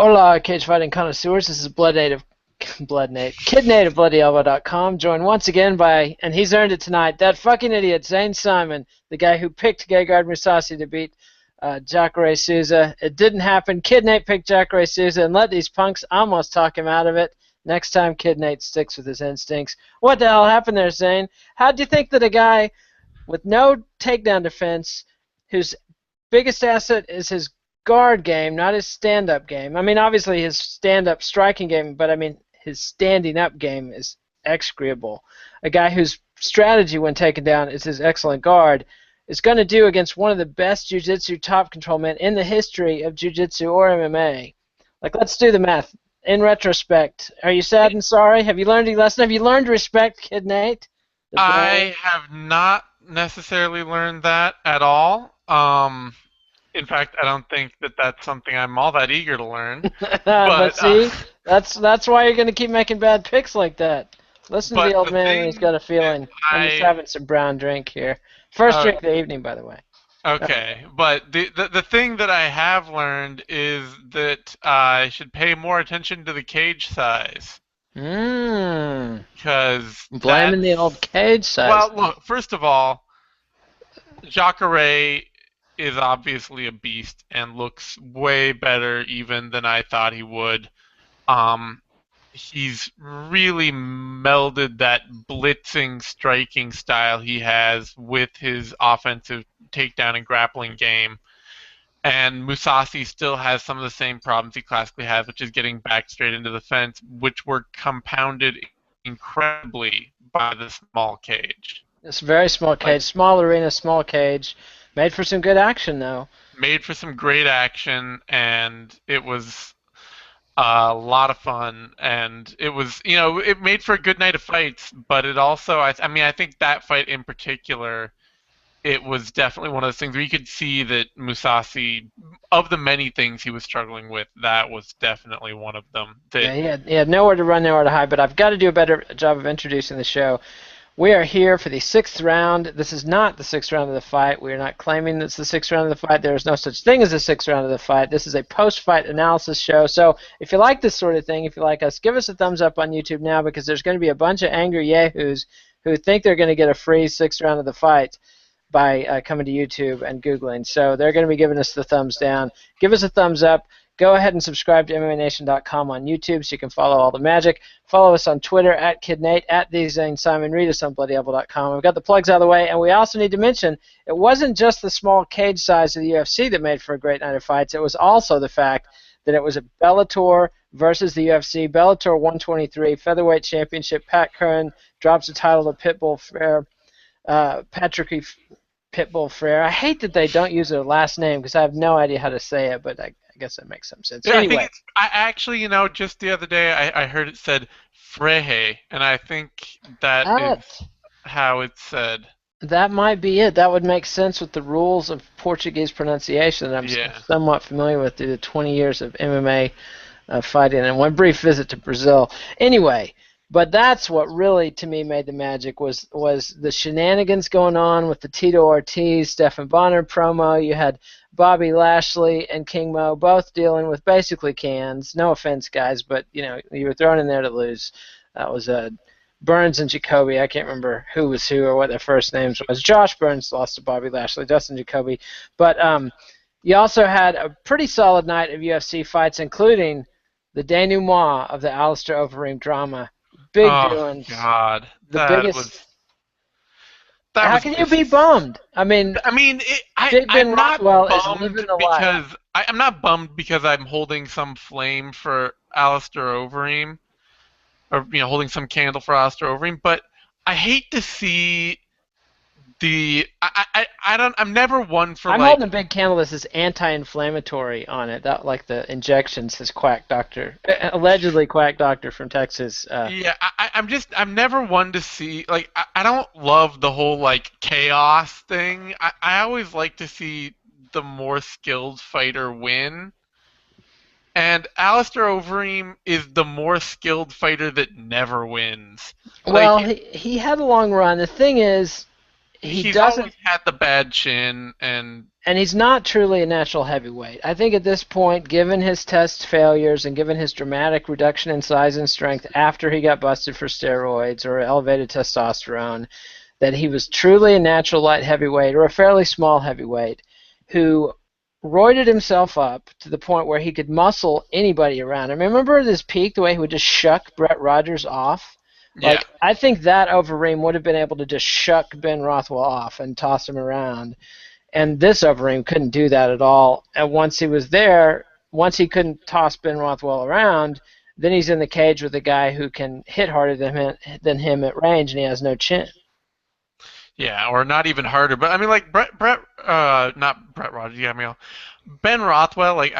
Hola, cage fighting connoisseurs. This is Kid Native, BloodyElbow.com, joined once again by, and he's earned it tonight, that fucking idiot, Zane Simon, the guy who picked Gegard Mousasi to beat Jacare Souza. It didn't happen. Kid Nate picked Jacare Souza and let these punks almost talk him out of it. Next time, Kid Nate sticks with his instincts. What the hell happened there, Zane? How'd you think that a guy with no takedown defense, whose biggest asset is his guard game, not his stand-up game. I mean, obviously his stand-up striking game, but I mean his standing-up game is execrable. A guy whose strategy when taken down is his excellent guard is going to do against one of the best jiu-jitsu top control men in the history of jiu-jitsu or MMA. Like, let's do the math. In retrospect, are you sad and sorry? Have you learned a lesson? Have you learned to respect Kid Nate? I have not necessarily learned that at all. In fact, I don't think that that's something I'm all that eager to learn. But But see, that's why you're going to keep making bad picks like that. Listen to the but old the man when he's thing got a that feeling. I'm just I having some brown drink here. First uh, drink of the evening, by the way. okay, but the thing that I have learned is that I should pay more attention to the cage size Mmm. because Blaming the old that's cage size. well, look, first of all, Jacare is obviously a beast and looks way better even than I thought he would. Um, he's really melded that blitzing striking style he has with his offensive takedown and grappling game. And Mousasi still has some of the same problems he classically has, which is getting back straight into the fence, which were compounded incredibly by the small cage. It's a very small Like, cage, small arena, small cage. Made for some good action, though. made for some great action, and it was a lot of fun, and it was, it made for a good night of fights, but it also, I mean, I think that fight in particular, it was definitely one of those things where you could see that Mousasi, of the many things he was struggling with, that was definitely one of them. That Yeah, he had nowhere to run, nowhere to hide, but I've got to do a better job of introducing the show. We are here for the sixth round. This is not the sixth round of the fight. We are not claiming it's the sixth round of the fight. There is no such thing as the sixth round of the fight. This is a post-fight analysis show. So if you like this sort of thing, if you like us, give us a thumbs up on YouTube now, because there's going to be a bunch of angry yahoos who think they're going to get a free sixth round of the fight by coming to YouTube and Googling. So they're going to be giving us the thumbs down. Give us a thumbs up. Go ahead and subscribe to MMANation.com on YouTube so you can follow all the magic. Follow us on Twitter at KidNate, at TheZaneSimon. Read us on BloodyElbow.com. We've got the plugs out of the way, and we also need to mention it wasn't just the small cage size of the UFC that made for a great night of fights. It was also the fact that it was a Bellator versus the UFC. Bellator 123 featherweight championship. Pat Curran drops the title to Pitbull Frere. Patrick Pitbull Frere. I hate that they don't use their last name because I have no idea how to say it, but I guess that makes some sense. yeah, I think Anyway, I actually, just the other day I heard it said Freje, and I think that is that, how it's said. that might be it. That would make sense with the rules of Portuguese pronunciation that I'm Yeah. somewhat familiar with due to 20 years of MMA fighting and one brief visit to Brazil. Anyway, but that's what really, to me, made the magic was the shenanigans going on with the Tito Ortiz, Stephan Bonner promo. You had Bobby Lashley and King Mo both dealing with basically cans. No offense, guys, but you were thrown in there to lose. That was Burns and Jacoby. I can't remember who was who or what their first names was. Josh Burns lost to Bobby Lashley, Dustin Jacoby. But you also had a pretty solid night of UFC fights, including the denouement of the Alistair Overeem drama. Big Oh doings. God, The biggest. that How was can you be bummed? I mean, I mean, Big Ben I'm not Rothwell is bummed living the life. because I'm not bummed because I'm holding some flame for Alistair Overeem, or holding some candle for Alistair Overeem. But I hate to see I don't. I'm never one for I'm like. holding a big candle that says anti-inflammatory on it. That, like the injections, says quack doctor, allegedly quack doctor from Texas. Yeah, I'm never one to see, like, I don't love the whole, like, chaos thing. I always like to see the more skilled fighter win. And Alistair Overeem is the more skilled fighter that never wins. Like, Well, he had a long run. The thing is, he he's doesn't. always had the bad chin, and And he's not truly a natural heavyweight. I think at this point, given his test failures and given his dramatic reduction in size and strength after he got busted for steroids or elevated testosterone, that he was truly a natural light heavyweight or a fairly small heavyweight who roided himself up to the point where he could muscle anybody around. I mean, remember at his peak, the way he would just shuck Brett Rogers off? yeah, Like, I think that Overeem would have been able to just shuck Ben Rothwell off and toss him around. And this Overeem couldn't do that at all. And once he was there, once he couldn't toss Ben Rothwell around, then he's in the cage with a guy who can hit harder than him at range, and he has no chin. yeah, or not even harder. But I mean, like not Brett Rogers. Yeah, I mean, Ben Rothwell. Like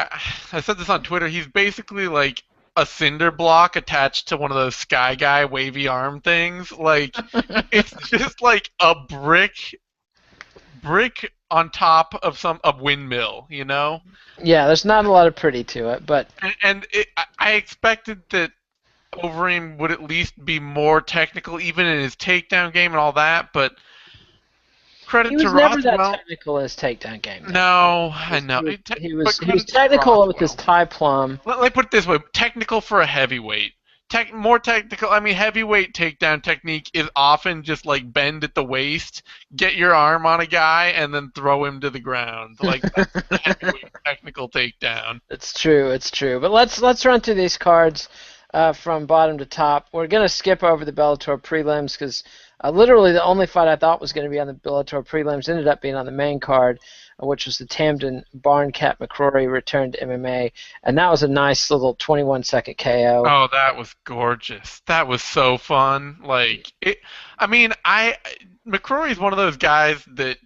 I said this on Twitter. He's basically like a cinder block attached to one of those Sky Guy wavy arm things. Like it's just like a brick on top of a windmill, you know. Yeah, there's not a lot of pretty to it, but I expected that Overeem would at least be more technical, even in his takedown game and all that. But he credit to was never that Rothwell. technical in his takedown game. Though. No, I know. But He was credit to technical with his Rothwell. tie plum. Let me put it this way: technical for a heavyweight. More technical. I mean, heavyweight takedown technique is often just like bend at the waist, get your arm on a guy, and then throw him to the ground. Like that's the heavyweight technical takedown. It's true, it's true. But let's run through these cards from bottom to top. We're gonna skip over the Bellator prelims because literally the only fight I thought was going to be on the Bellator prelims ended up being on the main card, which was the Tamden Barncat McCrory return to MMA, and that was a nice little 21-second KO. Oh, that was gorgeous. That was so fun. Like it. I mean, McCrory's one of those guys that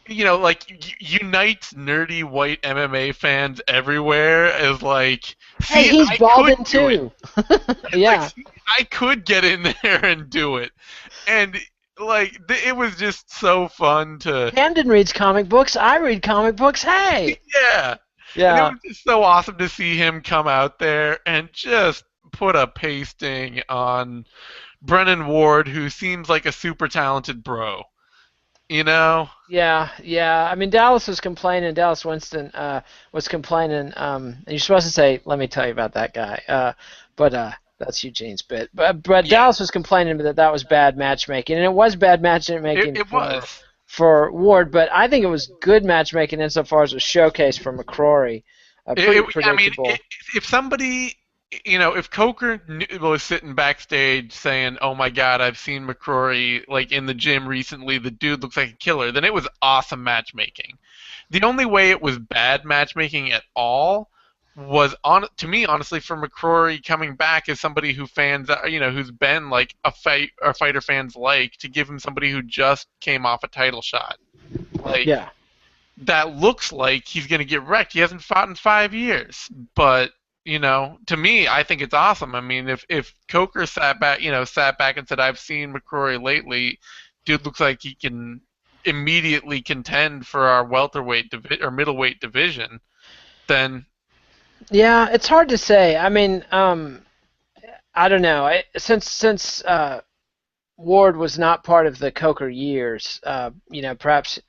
like unites nerdy white MMA fans everywhere. Is like, Hey, see, he's I balding could do too. it. Yeah. Like, see, I could get in there and do it, and like it was just so fun to. Camden reads comic books. I read comic books. Hey. Yeah. And it Yeah. was just so awesome to see him come out there and just put a pasting on Brennan Ward, who seems like a super talented bro. You know? Yeah, yeah. I mean, Dallas was complaining. Dallas Winston was complaining. And you're supposed to say, "Let me tell you about that guy." But that's Eugene's bit. But Yeah. Dallas was complaining that was bad matchmaking, and it was bad matchmaking It was. for Ward. But I think it was good matchmaking insofar as a showcase for McCrory. Pretty predictable. I mean, if somebody, if Coker was sitting backstage saying, "Oh my God, I've seen McCrory like in the gym recently. The dude looks like a killer," then it was awesome matchmaking. The only way it was bad matchmaking at all was to me, honestly, for McCrory coming back as somebody who fans, who's been like a fighter fans like, to give him somebody who just came off a title shot. Like, Yeah. that looks like he's going to get wrecked. He hasn't fought in 5 years. But, to me, I think it's awesome. I mean, if Coker sat back and said, "I've seen McCrory lately, dude looks like he can immediately contend for our welterweight or middleweight division," then... Yeah, it's hard to say. I mean, I don't know. Since Ward was not part of the Coker years, perhaps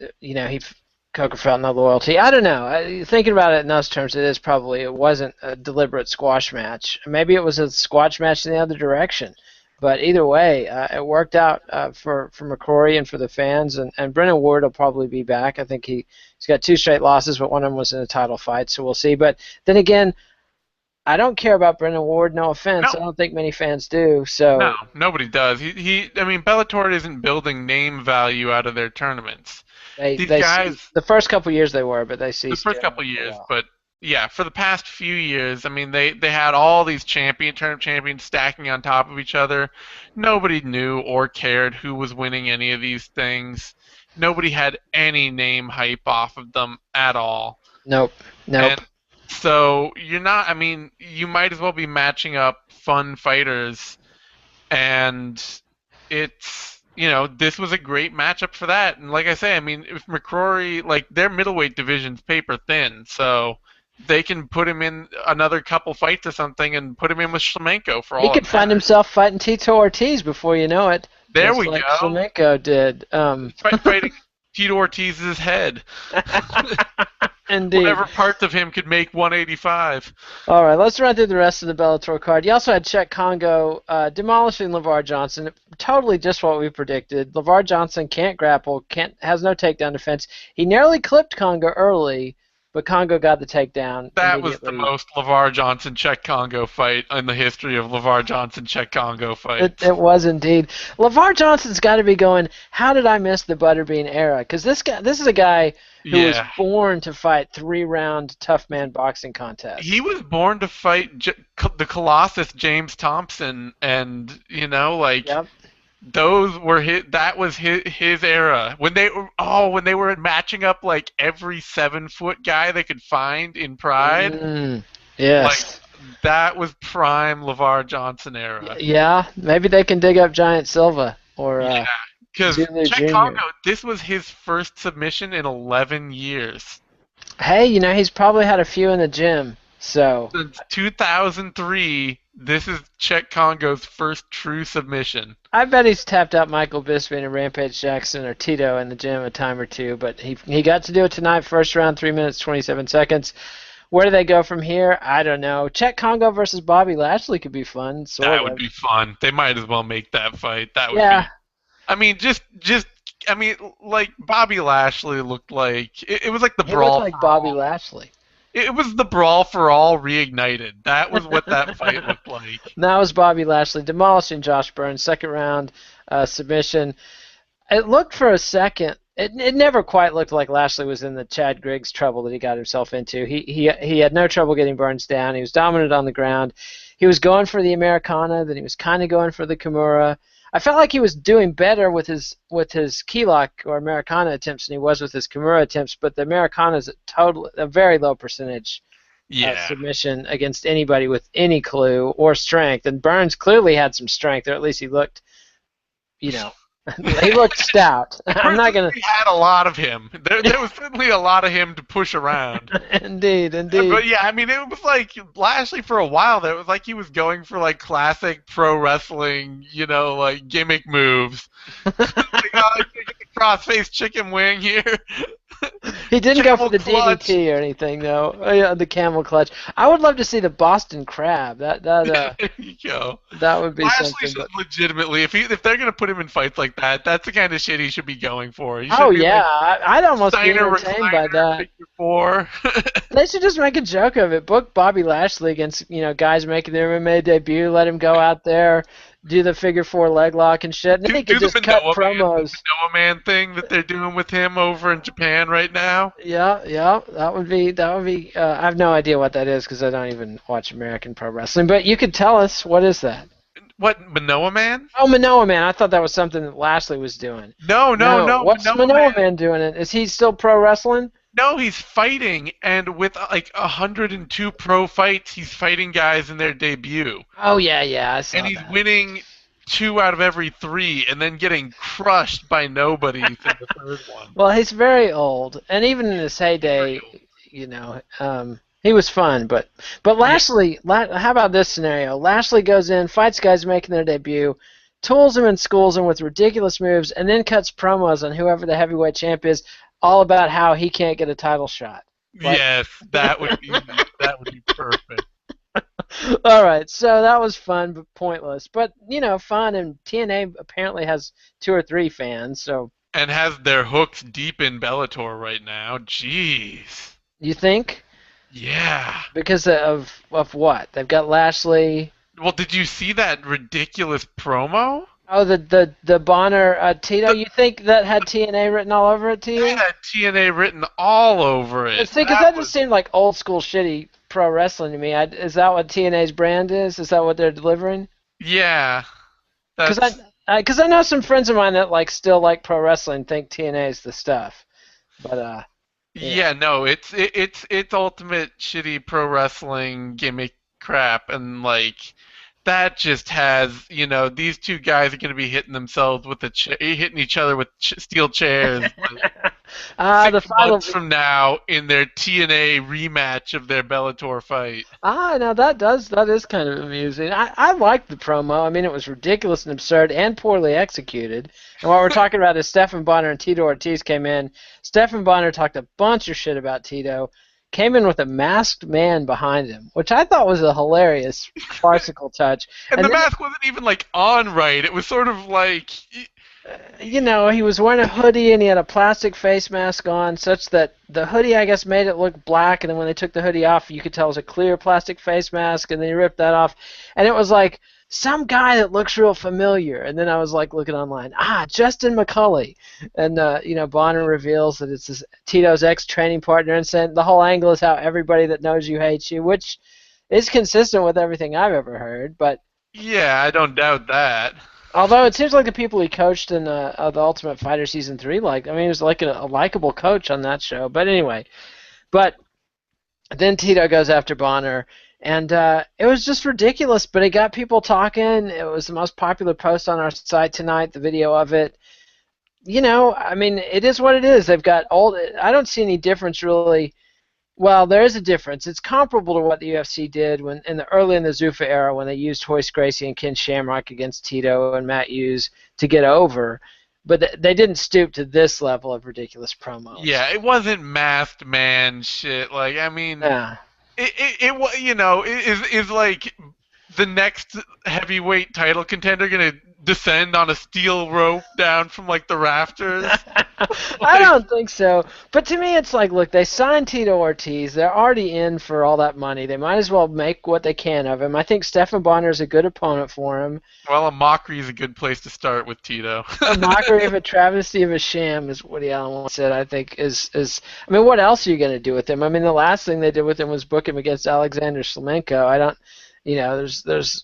Coker felt no loyalty. I don't know. Thinking about it in those terms, it wasn't a deliberate squash match. Maybe it was a squash match in the other direction. But either way, it worked out for McCrory and for the fans. And Brennan Ward will probably be back. I think he's got 2 straight losses, but one of them was in a title fight, so we'll see. But then again, I don't care about Brennan Ward. No offense, No. I don't think many fans do. So No, nobody does. I mean, Bellator isn't building name value out of their tournaments. These guys, the first couple years they were, but they ceased. the first couple years, but yeah, for the past few years, I mean, they had all these tournament champions stacking on top of each other. Nobody knew or cared who was winning any of these things. Nobody had any name hype off of them at all. Nope. And so you might as well be matching up fun fighters, and it's, this was a great matchup for that. And like I say, I mean, if McCrory, like, their middleweight division's paper thin, so they can put him in another couple fights or something and put him in with Shlemenko for all. He could find himself fighting Tito Ortiz before you know it. There just we like go. Flamenco did. Fighting Tito Ortiz's head. Indeed. Whatever parts of him could make 185. All right, let's run through the rest of the Bellator card. You also had Czech Congo demolishing LeVar Johnson. Totally just what we predicted. LeVar Johnson can't grapple, has no takedown defense. He nearly clipped Congo early, but Congo got the takedown That was the immediately. most LeVar Johnson Czech Congo fight in the history of LeVar Johnson Czech Congo fights. It was indeed. LeVar Johnson's got to be going, how did I miss the Butterbean era? Because this is a guy who was born to fight 3-round tough man boxing contests. He was born to fight the Colossus James Thompson, and Yep. those were that was his era. When they were matching up like every 7-foot guy they could find in Pride. Yes. Like, that was prime LeVar Johnson era. Yeah, maybe they can dig up Giant Silva or because Czech Congo, this was his first submission in 11 years. Hey, he's probably had a few in the gym. So since 2003, this is Czech Congo's first true submission. I bet he's tapped out Michael Bisping and Rampage Jackson or Tito in the gym a time or two, but he got to do it tonight. First round, 3 minutes 27 seconds. Where do they go from here? I don't know. Czech Congo versus Bobby Lashley could be fun. That would be fun. They might as well make that fight. That would be. I mean, like Bobby Lashley looked like it was like the brawl. He looked like Bobby Lashley. It was the brawl for all reignited. That was what that fight looked like. That was Bobby Lashley demolishing Josh Burns. Second round submission. It looked for a second. It never quite looked like Lashley was in the Chad Griggs trouble that he got himself into. He had no trouble getting Burns down. He was dominant on the ground. He was going for the Americana, then he was kind of going for the Kimura. I felt like he was doing better with his key lock or Americana attempts than he was with his Kimura attempts, but the Americana is a very low percentage submission against anybody with any clue or strength. And Burns clearly had some strength, or at least he looked, he looked stout. I'm not gonna. He had a lot of him. There was certainly a lot of him to push around. Indeed. But yeah, I mean, it was like Lashley for a while there. It was like he was going for like classic pro wrestling, like gimmick moves. Crossface chicken wing here. He didn't go for the DDT or anything though. The camel clutch. I would love to see the Boston Crab. There you go. That would be Lashley something. Should legitimately, if they're gonna put him in fights like that, that's the kind of shit he should be going for. I'd almost be entertained by that. They should just make a joke of it. Book Bobby Lashley against guys making their MMA debut. Let him go out there, do the figure 4 leg lock and shit. And then he could just cut promos. The Manoa Man thing that they're doing with him over in Japan right now. Yeah, that would be. I have no idea what that is because I don't even watch American pro wrestling. But you could tell us, what is that? What, Manoa Man? Oh, Manoa Man. I thought that was something that Lashley was doing. No. What's Manoa Man doing? Is he still pro wrestling? No, he's fighting, and with like 102 pro fights, he's fighting guys in their debut. Oh yeah, I saw and he's winning 2 out of every 3, and then getting crushed by nobody in the third one. Well, he's very old, and even in his heyday, he was fun. But Lashley, how about this scenario? Lashley goes in, fights guys making their debut, tools them and schools them with ridiculous moves, and then cuts promos on whoever the heavyweight champ is, all about how he can't get a title shot. Yes, that would be perfect. All right, so that was fun but pointless. But fun, and TNA apparently has 2 or 3 fans, so. And has their hooks deep in Bellator right now. Jeez. You think? Yeah. Because of what? They've got Lashley. Well, did you see that ridiculous promo? Oh, the Bonner Tito. You think that had TNA written all over it to you? It had TNA written all over it. See, because that just seemed like old school shitty pro wrestling to me. Is that what TNA's brand is? Is that what they're delivering? Yeah. Because I know some friends of mine that still like pro wrestling, think TNA is the stuff. But yeah, no, it's ultimate shitty pro wrestling gimmick crap, and that just has, these 2 guys are going to be hitting themselves with hitting each other with steel chairs. The 6 fight will months be. from now in their TNA rematch of their Bellator fight. Now that is kind of amusing. I liked the promo. I mean, it was ridiculous and absurd and poorly executed. And what we're talking about is Stephan Bonner and Tito Ortiz came in. Stephan Bonner talked a bunch of shit about Tito, came in with a masked man behind him, which I thought was a hilarious farcical touch. And And the then, mask wasn't even like on right. It was sort of like he was wearing a hoodie and he had a plastic face mask on, such that the hoodie, I guess, made it look black. And then when they took the hoodie off, you could tell it was a clear plastic face mask. And then he ripped that off, and it was like some guy that looks real familiar. And then I was like looking online, Justin McCulley, and Bonner reveals that it's Tito's ex-training partner, and said the whole angle is how everybody that knows you hates you, which is consistent with everything I've ever heard, but. yeah, I don't doubt that. Although it seems like the people he coached in the Ultimate Fighter Season 3, he was like a likable coach on that show. But anyway, then Tito goes after Bonner, and it was just ridiculous, but it got people talking. It was the most popular post on our site tonight, the video of it. I mean, it is what it is. They've got I don't see any difference really. Well, there is a difference. It's comparable to what the UFC did early in the Zuffa era when they used Hoist Gracie and Ken Shamrock against Tito and Matt Hughes to get over, but they didn't stoop to this level of ridiculous promos. Yeah, it wasn't masked man shit. Like, I mean, Yeah. is like the next heavyweight title contender gonna descend on a steel rope down from like the rafters? I don't think so. But to me, it's like, look, they signed Tito Ortiz. They're already in for all that money. They might as well make what they can of him. I think Stephan Bonner is a good opponent for him. Well, a mockery is a good place to start with Tito. A mockery of a travesty of a sham, is Woody Allen once said. I think is. I mean, what else are you going to do with him? I mean, the last thing they did with him was book him against Alexander Shlemenko. I don't. There's.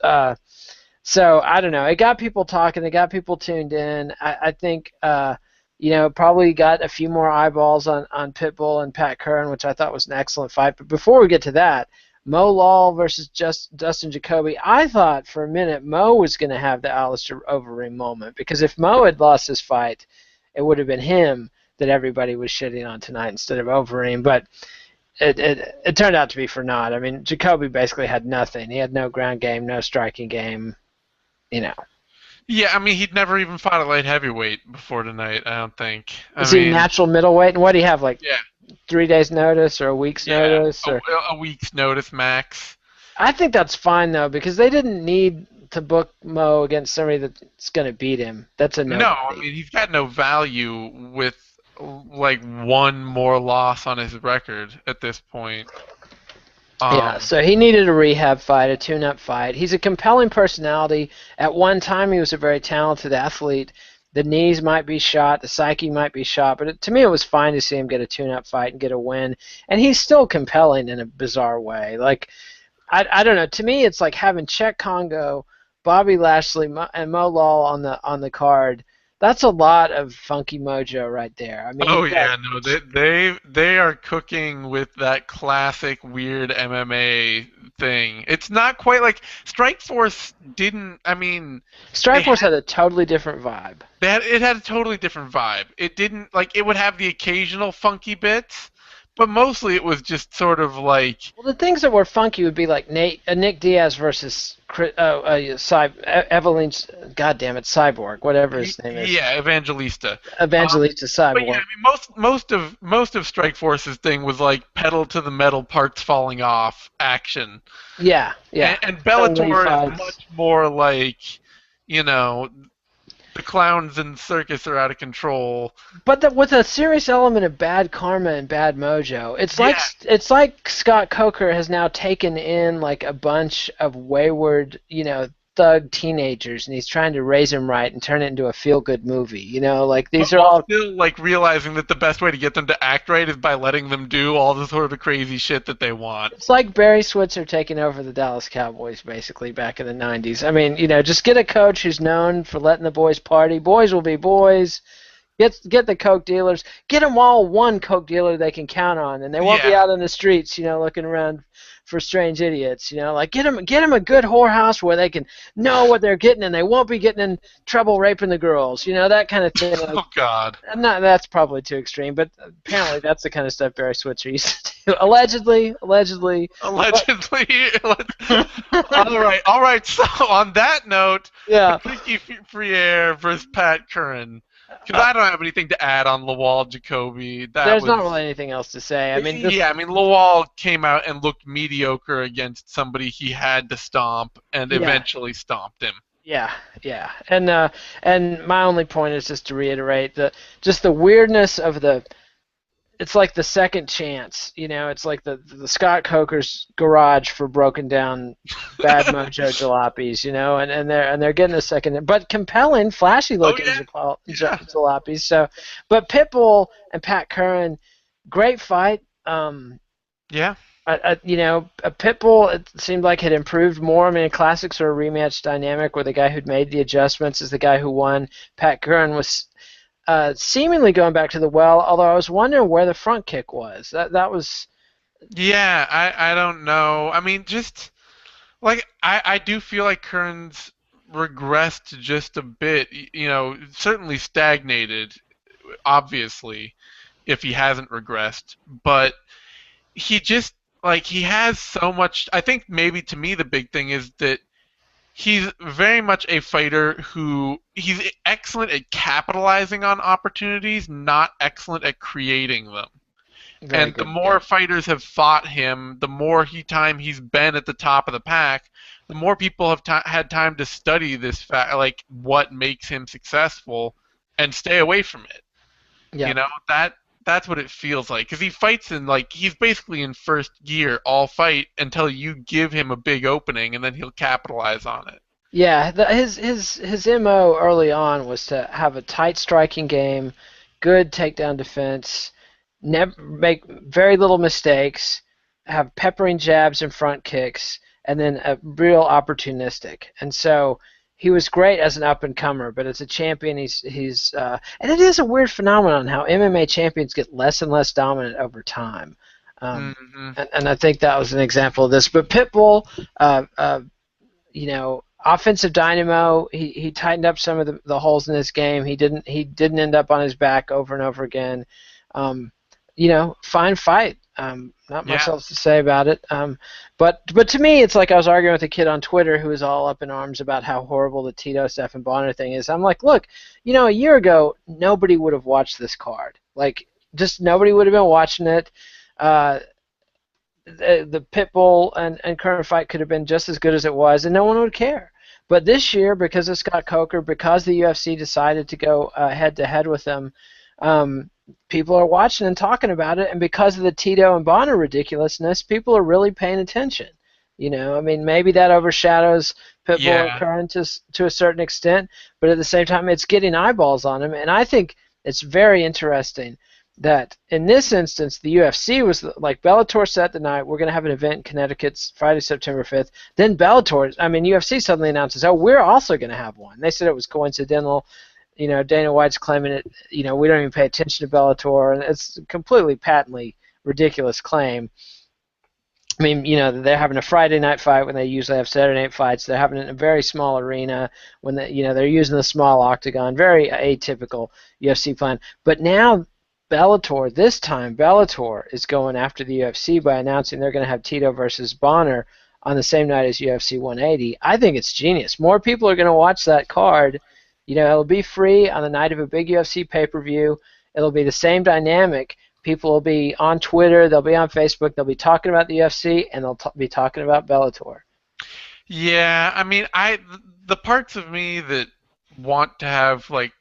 So I don't know. It got people talking. It got people tuned in. I think. Probably got a few more eyeballs on Pitbull and Pat Curran, which I thought was an excellent fight. But before we get to that, Mo Lawal versus Dustin Jacoby, I thought for a minute Mo was going to have the Alistair Overeem moment, because if Mo had lost his fight, it would have been him that everybody was shitting on tonight instead of Overeem. But it turned out to be for naught. I mean, Jacoby basically had nothing. He had no ground game, no striking game, Yeah, I mean, he'd never even fought a light heavyweight before tonight, I don't think. Is he natural middleweight? And what do you have, Yeah. 3 days notice or a week's notice? Or a week's notice max. I think that's fine, though, because they didn't need to book Mo against somebody that's going to beat him. That's a no. No, I mean, he's got no value with, like, one more loss on his record at this point. Yeah, so he needed a rehab fight, a tune-up fight. He's a compelling personality. At one time, he was a very talented athlete. The knees might be shot, the psyche might be shot, but to me, it was fine to see him get a tune-up fight and get a win. And he's still compelling in a bizarre way. Like, I don't know. To me, it's like having Czech Congo, Bobby Lashley, and Mo Lawal on the card. That's a lot of funky mojo right there. I mean, they are cooking with that classic weird MMA thing. It's not quite like Strikeforce didn't. I mean, Strikeforce had a totally different vibe. It had a totally different vibe. It didn't like it would have the occasional funky bits, but mostly it was just sort of like. Well, the things that were funky would be like Nick Diaz versus Evelyn's, goddammit, Cyborg, whatever his name is. Yeah, Evangelista. Cyborg. But yeah, I mean, most of Strikeforce's thing was like pedal to the metal, parts falling off action. Yeah. And Bellator is much more like, the clowns in circus are out of control. But with a serious element of bad karma and bad mojo. It's like Scott Coker has now taken in like a bunch of wayward, thug teenagers, and he's trying to raise them right and turn it into a feel-good movie. Like these are all still like realizing that the best way to get them to act right is by letting them do all the sort of crazy shit that they want. It's like Barry Switzer taking over the Dallas Cowboys basically back in the 90s. I mean, just get a coach who's known for letting the boys party. Boys will be boys. Get the coke dealers. Get them all one coke dealer they can count on, and they won't be out in the streets, looking around for strange idiots. Like get them a good whorehouse where they can know what they're getting, and they won't be getting in trouble raping the girls. That kind of thing. Like, Oh God. That's probably too extreme, but apparently that's the kind of stuff Barry Switzer used to do. Allegedly. Allegedly. All right. So on that note, Yeah. Patricio Freire versus Pat Curran. Because I don't have anything to add on Lawal Jacoby. There's not really anything else to say. Lawal came out and looked mediocre against somebody he had to stomp, and eventually stomped him. Yeah. And my only point is just to reiterate just the weirdness of it's like the second chance, it's like the Scott Coker's garage for broken down bad mojo jalopies, and they're getting a second, but compelling, flashy looking jalopies. So, but Pitbull and Pat Curran, great fight. Yeah. A Pitbull, it seemed like had improved more. I mean, a classic sort of rematch dynamic where the guy who'd made the adjustments is the guy who won. Pat Curran was seemingly going back to the well, although I was wondering where the front kick was. That was... Yeah, I don't know. I mean, just, like, I do feel like Curran's regressed just a bit. Certainly stagnated, obviously, if he hasn't regressed. But he just, like, he has so much... I think maybe to me the big thing is that he's very much a fighter he's excellent at capitalizing on opportunities, not excellent at creating them. And the more fighters have fought him, the more time he's been at the top of the pack, the more people have had time to study this fact, like what makes him successful, and stay away from it. Yeah. That's what it feels like, because he fights he's basically in first gear all fight until you give him a big opening, and then he'll capitalize on it. Yeah, his MO early on was to have a tight striking game, good takedown defense, never make very little mistakes, have peppering jabs and front kicks, and then a real opportunistic. And so he was great as an up-and-comer, but as a champion, he's and it is a weird phenomenon how MMA champions get less and less dominant over time. And I think that was an example of this. But Pitbull, offensive dynamo, he tightened up some of the holes in his game. He didn't end up on his back over and over again. Fine fight. Not much else to say about it. But to me, it's like I was arguing with a kid on Twitter who was all up in arms about how horrible the Tito Stephan Bonner thing is. I'm like, look, a year ago, nobody would have watched this card. Like, just nobody would have been watching it. The Pitbull and Curran fight could have been just as good as it was, and no one would care. But this year, because of Scott Coker, because the UFC decided to go head-to-head with them, people are watching and talking about it, and because of the Tito and Bonner ridiculousness, people are really paying attention. Maybe that overshadows Pitbull and Curran to a certain extent, but at the same time, it's getting eyeballs on him, and I think it's very interesting that in this instance, the UFC was like, Bellator set the night, we're going to have an event in Connecticut Friday, September 5th. Then UFC suddenly announces, oh, we're also going to have one. They said it was coincidental. Dana White's claiming it, we don't even pay attention to Bellator, and it's a completely patently ridiculous claim. They're having a Friday night fight when they usually have Saturday night fights. They're having it in a very small arena when they're using the small octagon, very atypical UFC plan. But now this time Bellator is going after the UFC by announcing they're going to have Tito versus Bonner on the same night as UFC 180. I think it's genius. More people are going to watch that card. It'll be free on the night of a big UFC pay-per-view. It'll be the same dynamic. People will be on Twitter, they'll be on Facebook, they'll be talking about the UFC, and they'll be talking about Bellator. Yeah, the parts of me that want to have, like,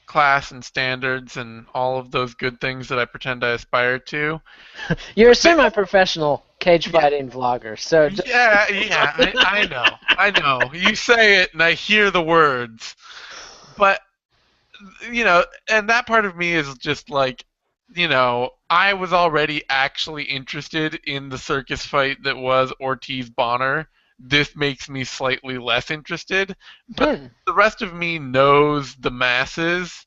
class and standards and all of those good things that I pretend I aspire to. You're a semi-professional cage fighting vlogger, so... I know. You say it, and I hear the words. But, and that part of me is just like, I was already actually interested in the circus fight that was Ortiz-Bonner. This makes me slightly less interested. But the rest of me knows the masses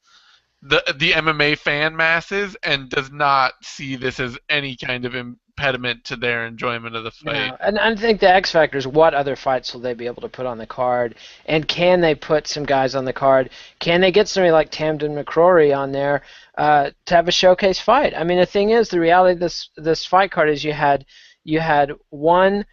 the MMA fan masses and does not see this as any kind of impediment to their enjoyment of the fight. No, and I think the X factor is what other fights will they be able to put on the card, and can they put some guys on the card? Can they get somebody like Tamden McCrory on there to have a showcase fight? I mean, the thing is, the reality of this fight card is you had one,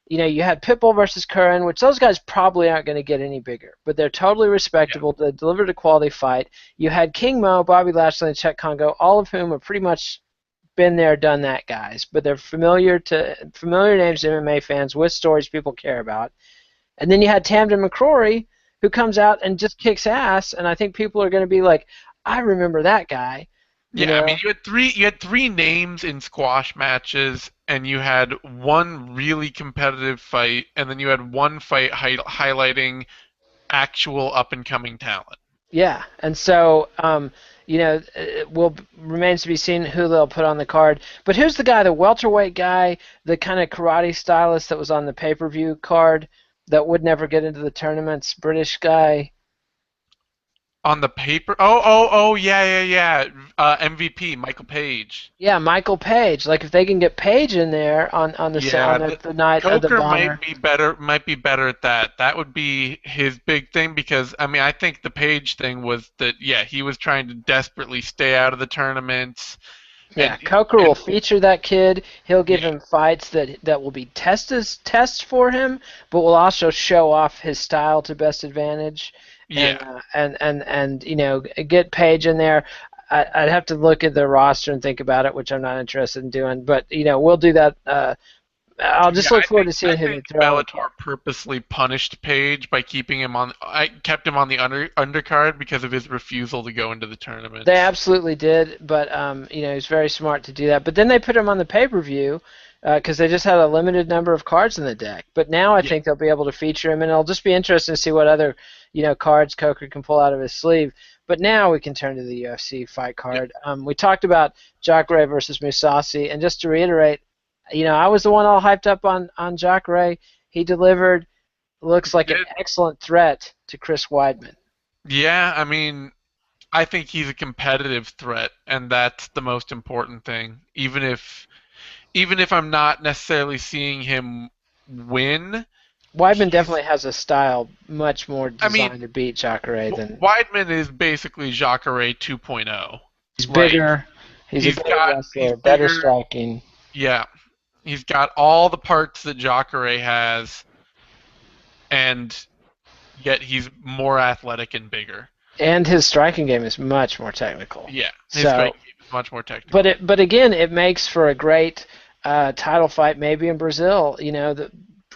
you had Pitbull versus Curran, which those guys probably aren't going to get any bigger, but they're totally respectable. They delivered a quality fight. You had King Mo, Bobby Lashley, and Chet Congo, all of whom are pretty much been there, done that guys, but they're familiar names to MMA fans with stories people care about. And then you had Tamden McCrory, who comes out and just kicks ass, and I think people are going to be like, I remember that guy. Yeah, I mean, you had three names in squash matches, and you had one really competitive fight, and then you had one fight highlighting actual up and coming talent. Yeah, and so it will remains to be seen who they'll put on the card. But who's the guy, the welterweight guy, the kind of karate stylist that was on the pay-per-view card that would never get into the tournaments? British guy. On the paper, oh, yeah. MVP Michael Page. Yeah, Michael Page. Like if they can get Page in there on the night of the Coker Bonner. might be better at that. That would be his big thing because I mean I think the Page thing was that he was trying to desperately stay out of the tournaments. Yeah, And, Coker and will feature that kid. He'll give him fights that will be tests for him, but will also show off his style to best advantage. yeah, And get Page in there. I'd have to look at the roster and think about it, which I'm not interested in doing. But we'll do that. I'll just look forward to seeing who they think throw. Bellator purposely punished Page by keeping him on. I kept him on the undercard because of his refusal to go into the tournament. They absolutely did, but he's very smart to do that. But then they put him on the pay-per-view because they just had a limited number of cards in the deck. But now I think they'll be able to feature him, and it'll just be interesting to see what other cards Coker can pull out of his sleeve. But now we can turn to the UFC fight card. We talked about Jacare versus Mousasi, and just to reiterate, I was the one all hyped up on Jacare. He delivered. Looks like an excellent threat to Chris Weidman. Yeah, I mean, I think he's a competitive threat, and that's the most important thing. Even if I'm not necessarily seeing him win, Weidman definitely has a style much more designed to beat Jacare than Weidman is basically Jacare 2.0. he's bigger. He's a better wrestler, better striking. Yeah, he's got all the parts that Jacare has, and yet he's more athletic and bigger. And his striking game is much more technical. Yeah, his striking game is much more technical. But again, it makes for a great title fight, maybe in Brazil.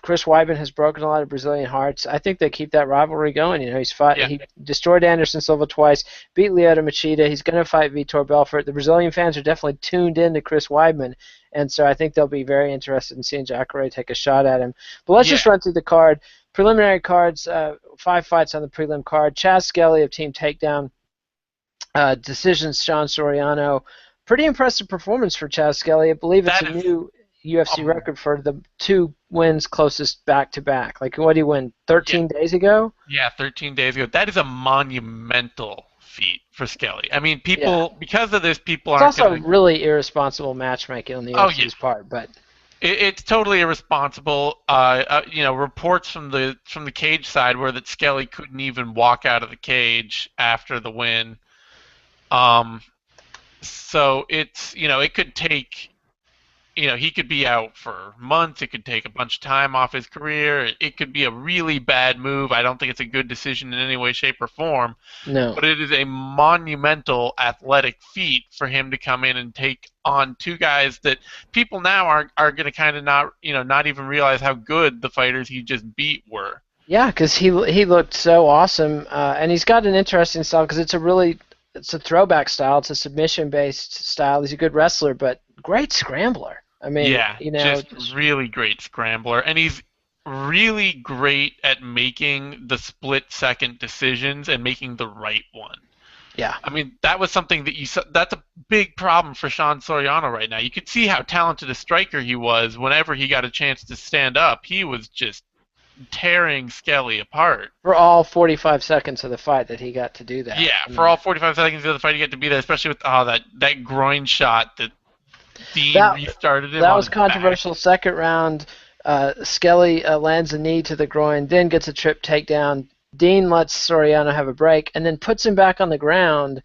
Chris Weidman has broken a lot of Brazilian hearts. I think they keep that rivalry going. He's fought. Yeah. He destroyed Anderson Silva twice, beat Lyoto Machida. He's going to fight Vitor Belfort. The Brazilian fans are definitely tuned in to Chris Weidman, and so I think they'll be very interested in seeing Jacare take a shot at him. But let's just run through the card. Preliminary cards, 5 fights on the prelim card. Chaz Skelly of Team Takedown. Decisions, Sean Soriano. Pretty impressive performance for Chaz Skelly. I believe it's a new UFC record for the 2 wins closest back-to-back. Like, what did he win, 13 days ago? Yeah, 13 days ago. That is a monumental feat for Skelly. I mean, because of this, people aren't. It's also really irresponsible matchmaking on the UFC's part, but it's totally irresponsible. Reports from the cage side were that Skelly couldn't even walk out of the cage after the win. So it's it could take. He could be out for months. It could take a bunch of time off his career. It could be a really bad move. I don't think it's a good decision in any way, shape, or form. No. But it is a monumental athletic feat for him to come in and take on 2 guys that people now are going to kind of not even realize how good the fighters he just beat were. Yeah, because he looked so awesome, and he's got an interesting style because it's a throwback style. It's a submission-based style. He's a good wrestler, but great scrambler. I mean, just really great scrambler, and he's really great at making the split-second decisions and making the right one. Yeah. I mean, that was something that's a big problem for Sean Soriano right now. You could see how talented a striker he was whenever he got a chance to stand up. He was just tearing Skelly apart. For all 45 seconds of the fight that he got to do that. Yeah, I for mean, all 45 seconds of the fight, he got to be there, especially with that groin shot that Dean that restarted him that on was his back. controversial. Second round, Skelly lands a knee to the groin, then gets a trip takedown. Dean lets Soriano have a break, and then puts him back on the ground,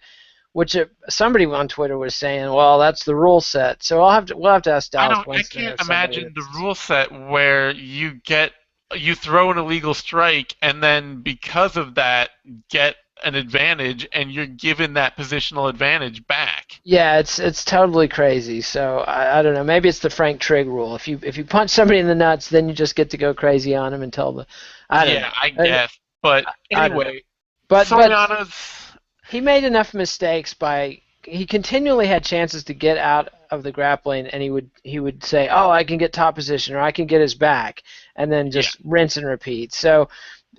which somebody on Twitter was saying, well, that's the rule set. So we'll have to ask Dallas I Winston can't or somebody imagine the that's. rule set where you throw an illegal strike and then because of that get an advantage and you're given that positional advantage back. Yeah, it's totally crazy. So I don't know. Maybe it's the Frank Trigg rule. If you punch somebody in the nuts, then you just get to go crazy on him until the. I don't Yeah, know. I guess. But I don't know. anyway, But Soriano's he made enough mistakes by he continually had chances to get out of the grappling, and he would say, "Oh, I can get top position, or I can get his back," and then yeah. just rinse and repeat. So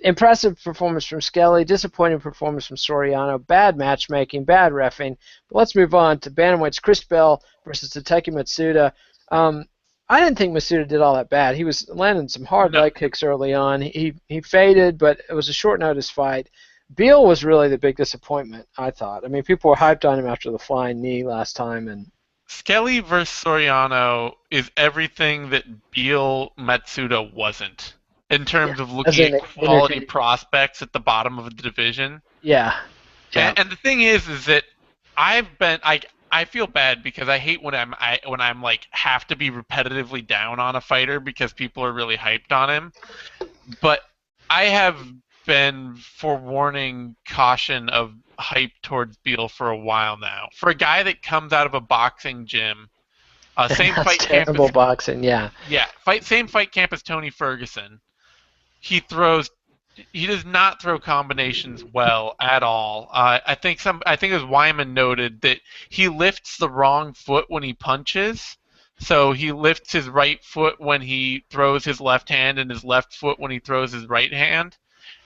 impressive performance from Skelly, disappointing performance from Soriano, bad matchmaking, bad reffing. But let's move on to bantamweights. Chris Bell versus Tateki Matsuda. Um, I didn't think Matsuda did all that bad. He was landing some hard No. leg kicks early on. He faded, but it was a short notice fight. Beal was really the big disappointment, I thought. I mean, people were hyped on him after the flying knee last time, and Skelly versus Soriano is everything that Beal Matsuda wasn't in yeah, terms of as looking in at quality entertaining. prospects at the bottom of the division. Yeah, yeah, And the thing is that I feel bad because I hate when I'm like have to be repetitively down on a fighter because people are really hyped on him. But I have been forewarning caution of hype towards Beal for a while now. For a guy that comes out of a boxing gym, same that's fight camp as terrible boxing. Yeah, same fight camp as Tony Ferguson. He throws he does not throw combinations well at all. I think as Wyman noted that he lifts the wrong foot when he punches. So he lifts his right foot when he throws his left hand and his left foot when he throws his right hand.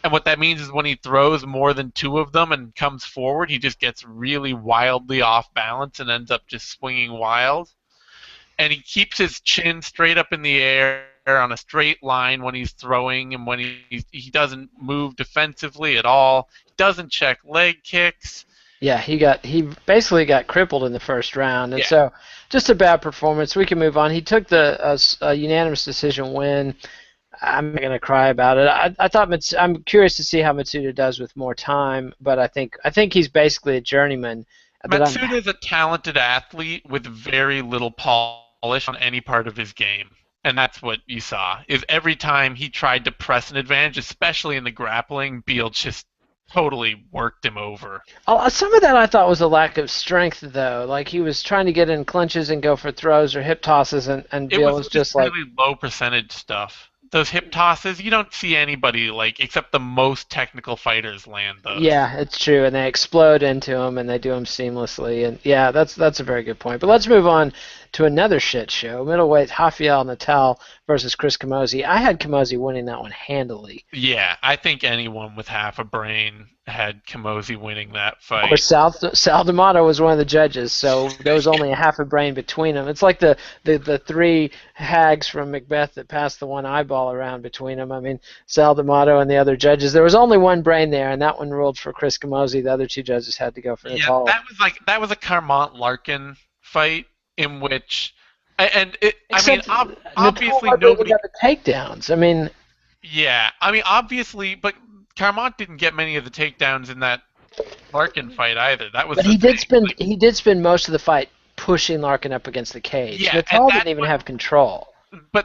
And what that means is when he throws more than two of them and comes forward, he just gets really wildly off balance and ends up just swinging wild. And he keeps his chin straight up in the air on a straight line when he's throwing, and when he doesn't move defensively at all. He doesn't check leg kicks. yeah. He basically got crippled in the first round, and Yeah, so just a bad performance. We can move on. He took the unanimous decision win. I'm not gonna cry about it. I thought I'm curious to see how Matsuda does with more time, but I think he's basically a journeyman. That I'm Matsuda is a talented athlete with very little polish on any part of his game. And that's what you saw. Is every time he tried to press an advantage, especially in the grappling, Beal just totally worked him over. some of that I thought was a lack of strength though. Like he was trying to get in clinches and go for throws or hip tosses, and It Beal was was just just like, really low percentage stuff. Those hip tosses, you don't see anybody like except the most technical fighters land those. yeah, it's true, and they explode into him and they do them seamlessly, and yeah, that's a very good point. But let's move on to another shit show. Middleweight Rafael Natal versus Chris Camozzi. I had Camozzi winning that one handily. Yeah, I think anyone with half a brain had Camozzi winning that Of fight. course, Sal D'Amato was one of the judges, so there was only a half a brain between them. It's like the three hags from Macbeth that passed the one eyeball around between them. I mean, Sal D'Amato and the other judges. There was only one brain there, and that one ruled for Chris Camozzi. The other two judges had to go for Yeah, Natal. that was a Carmont Larkin fight in which, I mean, Except Natal obviously hardly even nobody. got the takedowns. I mean, Yeah, I mean, obviously, but Carmont didn't get many of the takedowns in that Larkin fight either. That was but the thing. Like, he did spend most of the fight pushing Larkin up against the cage. yeah, and Natal didn't even have control.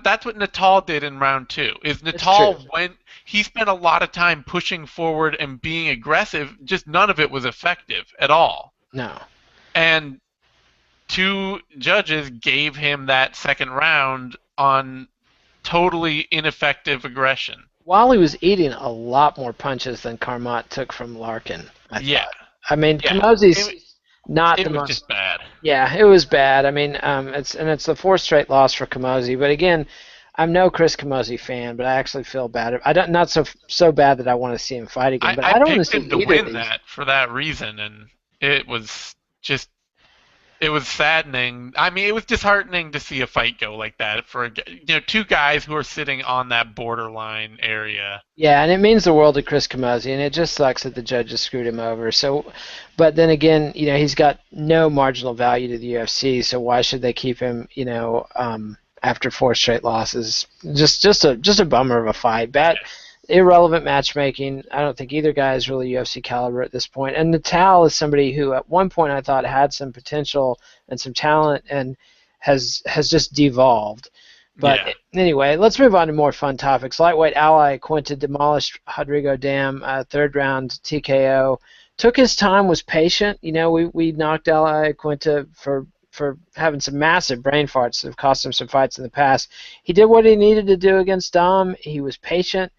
that's what Natal did in round two. Is It's true. Natal went? He spent a lot of time pushing forward and being aggressive. Just none of it was effective at all. No. And two judges gave him that second round on totally ineffective aggression. Wally was eating a lot more punches than Carmont took from Larkin, I Yeah, thought. I mean, yeah. Camozzi's It, not it the was most. just bad. Yeah, it was bad. I mean, it's the fourth straight loss for Camozzi. But again, I'm no Chris Camozzi fan, but I actually feel bad. I don't not so bad that I want to see him fight again. But I I don't want to picked see him to either of win these. that for that reason, and it was just It was saddening. I mean, it was disheartening to see a fight go like that for two guys who are sitting on that borderline area. Yeah, and it means the world to Chris Camozzi, and it just sucks that the judges screwed him over. So, but then again, he's got no marginal value to the UFC, so why should they keep him? After 4 straight losses, just a bummer of a fight. Bad, irrelevant matchmaking. I don't think either guy is really UFC caliber at this point. And Natal is somebody who at one point I thought had some potential and some talent, and has just devolved. But anyway, let's move on to more fun topics. Lightweight Ally Quinta demolished Rodrigo Dam, third round TKO. Took his time, was patient. We knocked Ally Quinta for having some massive brain farts that have cost him some fights in the past. He did what he needed to do against Dom. He was patient,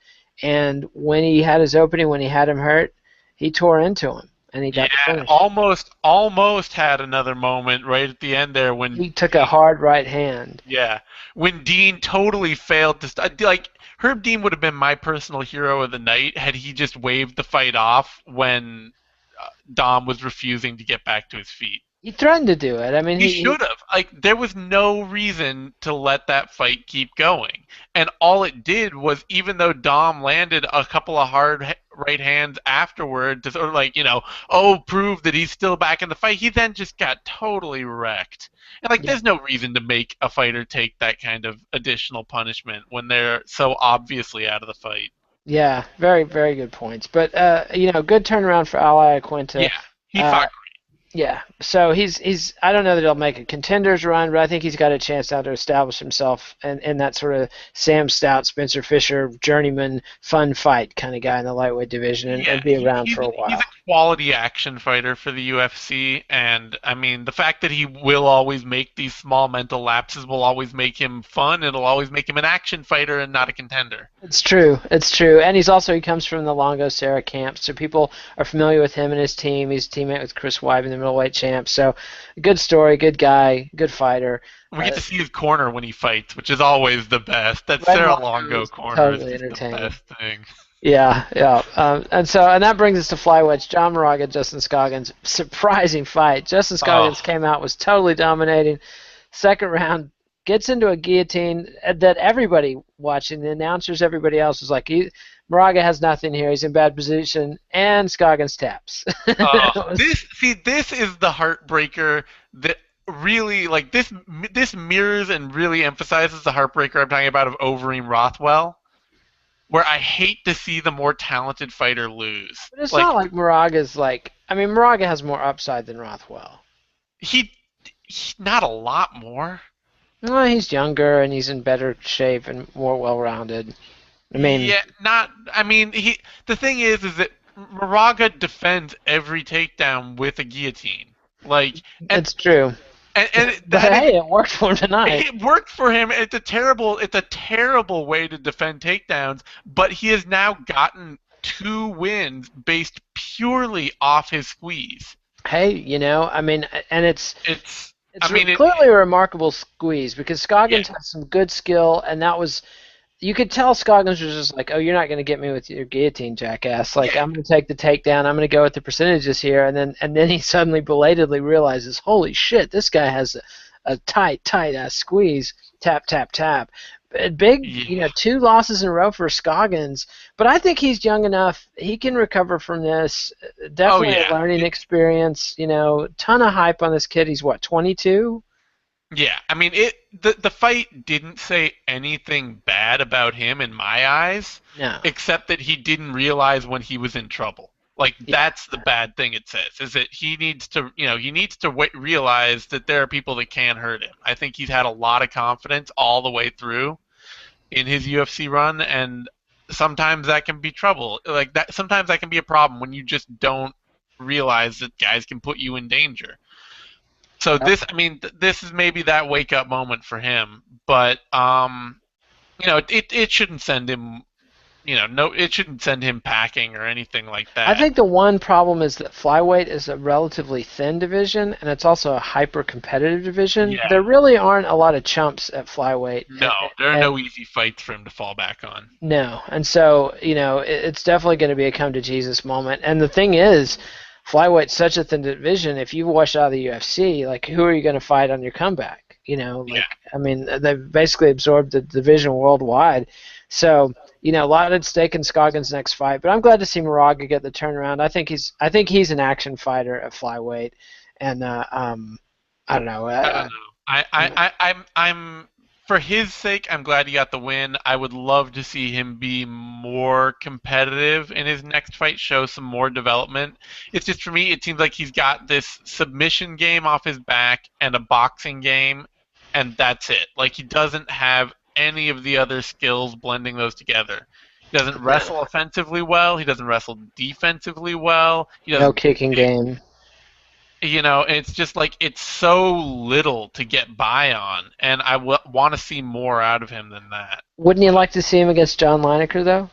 and when he had his opening, when he had him hurt, he tore into him, and he got the finish. Almost had another moment right at the end there when he took a hard right hand. Yeah, when Dean totally failed to like Herb Dean would have been my personal hero of the night had he just waved the fight off when Dom was refusing to get back to his feet. He threatened to do it. I mean, he should have. Like, there was no reason to let that fight keep going. And all it did was, even though Dom landed a couple of hard right hands afterward to sort of prove that he's still back in the fight, he then just got totally wrecked. And, there's no reason to make a fighter take that kind of additional punishment when they're so obviously out of the fight. Yeah, very, very good points. But, good turnaround for Ally Quinta. Yeah, he fought great. Yeah, so he's I don't know that he'll make a contenders run, but I think he's got a chance now to establish himself in that sort of Sam Stout, Spencer Fisher, journeyman, fun fight kind of guy in the lightweight division and be around for a while. He's a quality action fighter for the UFC, and I mean the fact that he will always make these small mental lapses will always make him fun. It'll always make him an action fighter and not a contender. It's true, and he comes from the Longo Serra camp, so people are familiar with him and his team. He's a teammate with Chris Weib in the middleweight champ. So, good story, good guy, good fighter. We get to see his corner when he fights, which is always the best. That Serra Longo corner totally is the best thing. Yeah. And that brings us to flyweights. John Moraga, Justin Scoggins, surprising fight. Justin Scoggins came out, was totally dominating. Second round, gets into a guillotine that everybody watching, the announcers, everybody else was like, Moraga has nothing here. He's in bad position, and Scoggins taps. This is the heartbreaker that really, this mirrors and really emphasizes the heartbreaker I'm talking about of Overeem Rothwell, where I hate to see the more talented fighter lose. But it's not like Moraga's Moraga has more upside than Rothwell. He's not a lot more. Well, he's younger and he's in better shape and more well-rounded. The thing is that Moraga defends every takedown with a guillotine. It's true. It worked for him tonight. It worked for him. It's a terrible way to defend takedowns, but he has now gotten 2 wins based purely off his squeeze. Hey, it's clearly a remarkable squeeze because Scoggins has some good skill, and that was. You could tell Scoggins was just like, oh, you're not going to get me with your guillotine, jackass. I'm going to take the takedown. I'm going to go with the percentages here. And then he suddenly belatedly realizes, holy shit, this guy has a tight squeeze. Tap, tap, tap. Big, 2 losses in a row for Scoggins. But I think he's young enough. He can recover from this. Definitely a learning experience. Ton of hype on this kid. He's, 22? Yeah, the fight didn't say anything bad about him in my eyes, except that he didn't realize when he was in trouble. That's the bad thing it says, is that he needs to, realize that there are people that can hurt him. I think he's had a lot of confidence all the way through in his UFC run, and sometimes that can be trouble. Sometimes that can be a problem when you just don't realize that guys can put you in danger. So this is maybe that wake-up moment for him, but it shouldn't send him, it shouldn't send him packing or anything like that. I think the one problem is that flyweight is a relatively thin division, and it's also a hyper-competitive division. Yeah. There really aren't a lot of chumps at flyweight. No, there are no easy fights for him to fall back on. No, and so it's definitely going to be a come-to-Jesus moment. And the thing is, Flyweight's such a thin division. If you wash out of the UFC, like, who are you going to fight on your comeback? Yeah. I mean, they've basically absorbed the division worldwide. So, a lot at stake in Scoggins' next fight. But I'm glad to see Moraga get the turnaround. I think he's an action fighter at flyweight, and I don't know. I don't know. I'm for his sake, I'm glad he got the win. I would love to see him be more competitive in his next fight, show some more development. It's just, for me, it seems like he's got this submission game off his back and a boxing game, and that's it. Like, he doesn't have any of the other skills blending those together. He doesn't wrestle offensively well. He doesn't wrestle defensively well. He doesn't No kicking game. It's just like, it's so little to get by on, and I want to see more out of him than that. Wouldn't you like to see him against John Lineker, though?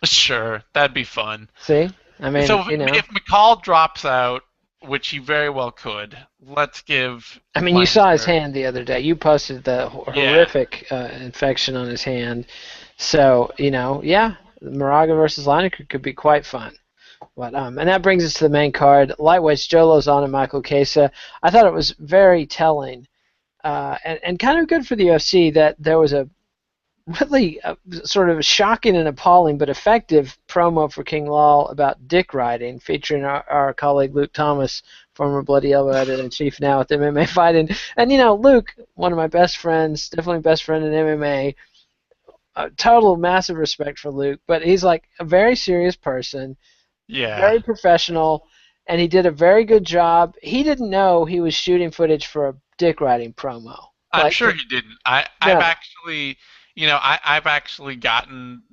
Sure, that'd be fun. See? I mean, so if McCall drops out, which he very well could, let's give... I mean, you saw his hand the other day. You posted the horrific infection on his hand. So, Moraga versus Lineker could be quite fun. But, and that brings us to the main card. Lightweights, Joe Lozon and Michael Chiesa. I thought it was very telling and kind of good for the UFC that there was a really sort of shocking and appalling but effective promo for King Lal about dick riding, featuring our colleague Luke Thomas, former Bloody Elbow editor-in-chief, now with MMA Fighting. And, Luke, one of my best friends, definitely best friend in MMA, total massive respect for Luke, but he's like a very serious person. Yeah. Very professional, and he did a very good job. He didn't know he was shooting footage for a dick riding promo. I'm sure he didn't. I've actually, I've actually gotten,